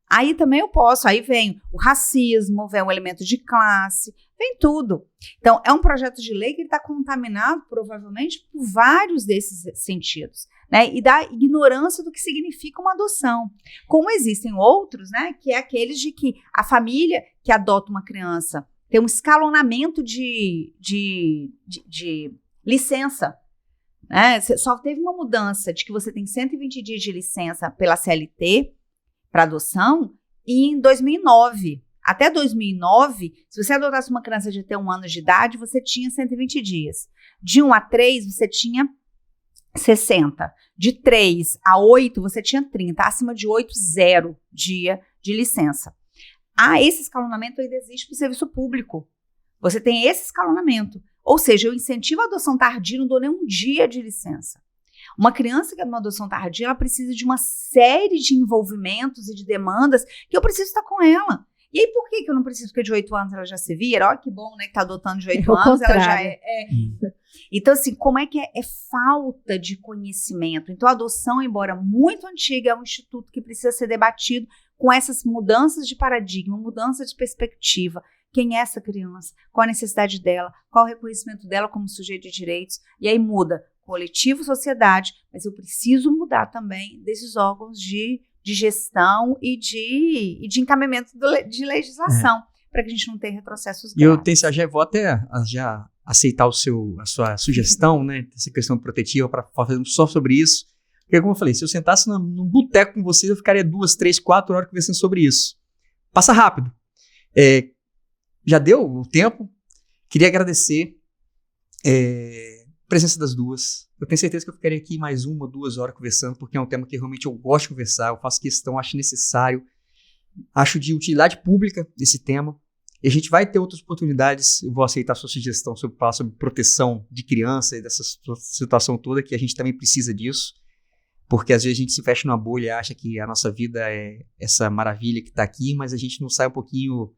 Aí também eu posso, aí vem o racismo, vem o elemento de classe, vem tudo. Então, é um projeto de lei que está contaminado, provavelmente, por vários desses sentidos, né? E da ignorância do que significa uma adoção. Como existem outros, né? Que é aqueles de que a família que adota uma criança tem um escalonamento de licença. Né? Só teve uma mudança de que você tem 120 dias de licença pela CLT para adoção em 2009. Até 2009, se você adotasse uma criança de até 1 ano de idade, você tinha 120 dias. De 1 a 3, você tinha 60. De 3 a 8, você tinha 30. Acima de 8, 0 dia de licença. Esse escalonamento ainda existe para o serviço público. Você tem esse escalonamento. Ou seja, eu incentivo a adoção tardia, não dou nem 1 dia de licença. Uma criança que é uma adoção tardia, ela precisa de uma série de envolvimentos e de demandas que eu preciso estar com ela. E aí, por que eu não preciso? Porque de 8 anos ela já se vira? Olha que bom, né? Que tá adotando de 8 anos, ela já é. Então, assim, como é que é falta de conhecimento? Então, a adoção, embora muito antiga, é um instituto que precisa ser debatido com essas mudanças de paradigma, mudança de perspectiva. Quem é essa criança? Qual a necessidade dela? Qual o reconhecimento dela como sujeito de direitos? E aí muda coletivo, sociedade, mas eu preciso mudar também desses órgãos de gestão e de encaminhamento de legislação, para que a gente não tenha retrocessos graves. E eu vou até já aceitar a sua sugestão, né, essa questão protetiva, para fazer só sobre isso. Porque, como eu falei, se eu sentasse num boteco com vocês, eu ficaria 2, 3, 4 horas conversando sobre isso. Passa rápido. Já deu o tempo. Queria agradecer a presença das duas. Eu tenho certeza que eu ficaria aqui mais 1 ou 2 horas conversando, porque é um tema que realmente eu gosto de conversar, eu faço questão, acho necessário, acho de utilidade pública esse tema. E a gente vai ter outras oportunidades. Eu vou aceitar a sua sugestão sobre falar sobre proteção de criança e dessa situação toda, que a gente também precisa disso. Porque às vezes a gente se fecha numa bolha e acha que a nossa vida é essa maravilha que está aqui, mas a gente não sai um pouquinho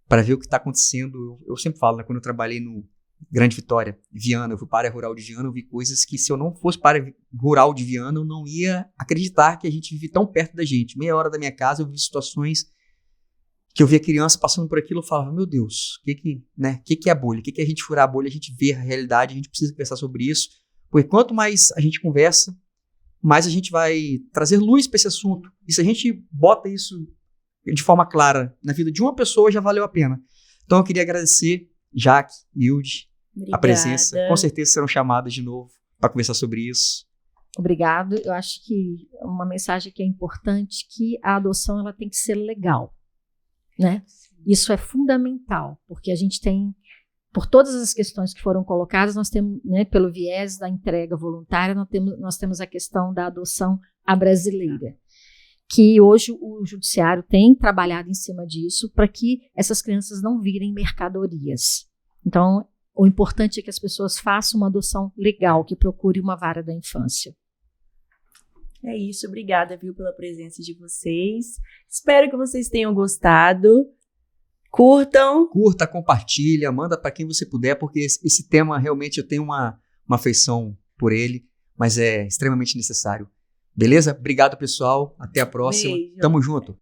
para ver o que está acontecendo. Eu sempre falo, né, quando eu trabalhei no Grande Vitória, Viana, eu fui para a área rural de Viana, eu vi coisas que se eu não fosse para a área rural de Viana, eu não ia acreditar que a gente vive tão perto da gente. Meia hora da minha casa eu vi situações que eu via criança passando por aquilo, eu falava, meu Deus, o que é a bolha? O que é a gente furar a bolha? A gente vê a realidade, a gente precisa conversar sobre isso, porque quanto mais a gente conversa, mais a gente vai trazer luz para esse assunto. E se a gente bota isso de forma clara na vida de uma pessoa, já valeu a pena. Então eu queria agradecer Jaque, Hilde, a presença. Com certeza serão chamadas de novo para conversar sobre isso. Obrigado. Eu acho que uma mensagem que é importante, que a adoção ela tem que ser legal, né? Isso é fundamental, porque a gente tem por todas as questões que foram colocadas, nós temos, né, pelo viés da entrega voluntária, nós temos a questão da adoção à brasileira, que hoje o judiciário tem trabalhado em cima disso para que essas crianças não virem mercadorias. Então, o importante é que as pessoas façam uma adoção legal, que procure uma vara da infância. É isso, obrigada, viu, pela presença de vocês. Espero que vocês tenham gostado. Curtam. Curta, compartilha, manda para quem você puder, porque esse tema realmente eu tenho uma afeição por ele, mas é extremamente necessário. Beleza? Obrigado, pessoal. Até a próxima. Beijo. Tamo junto.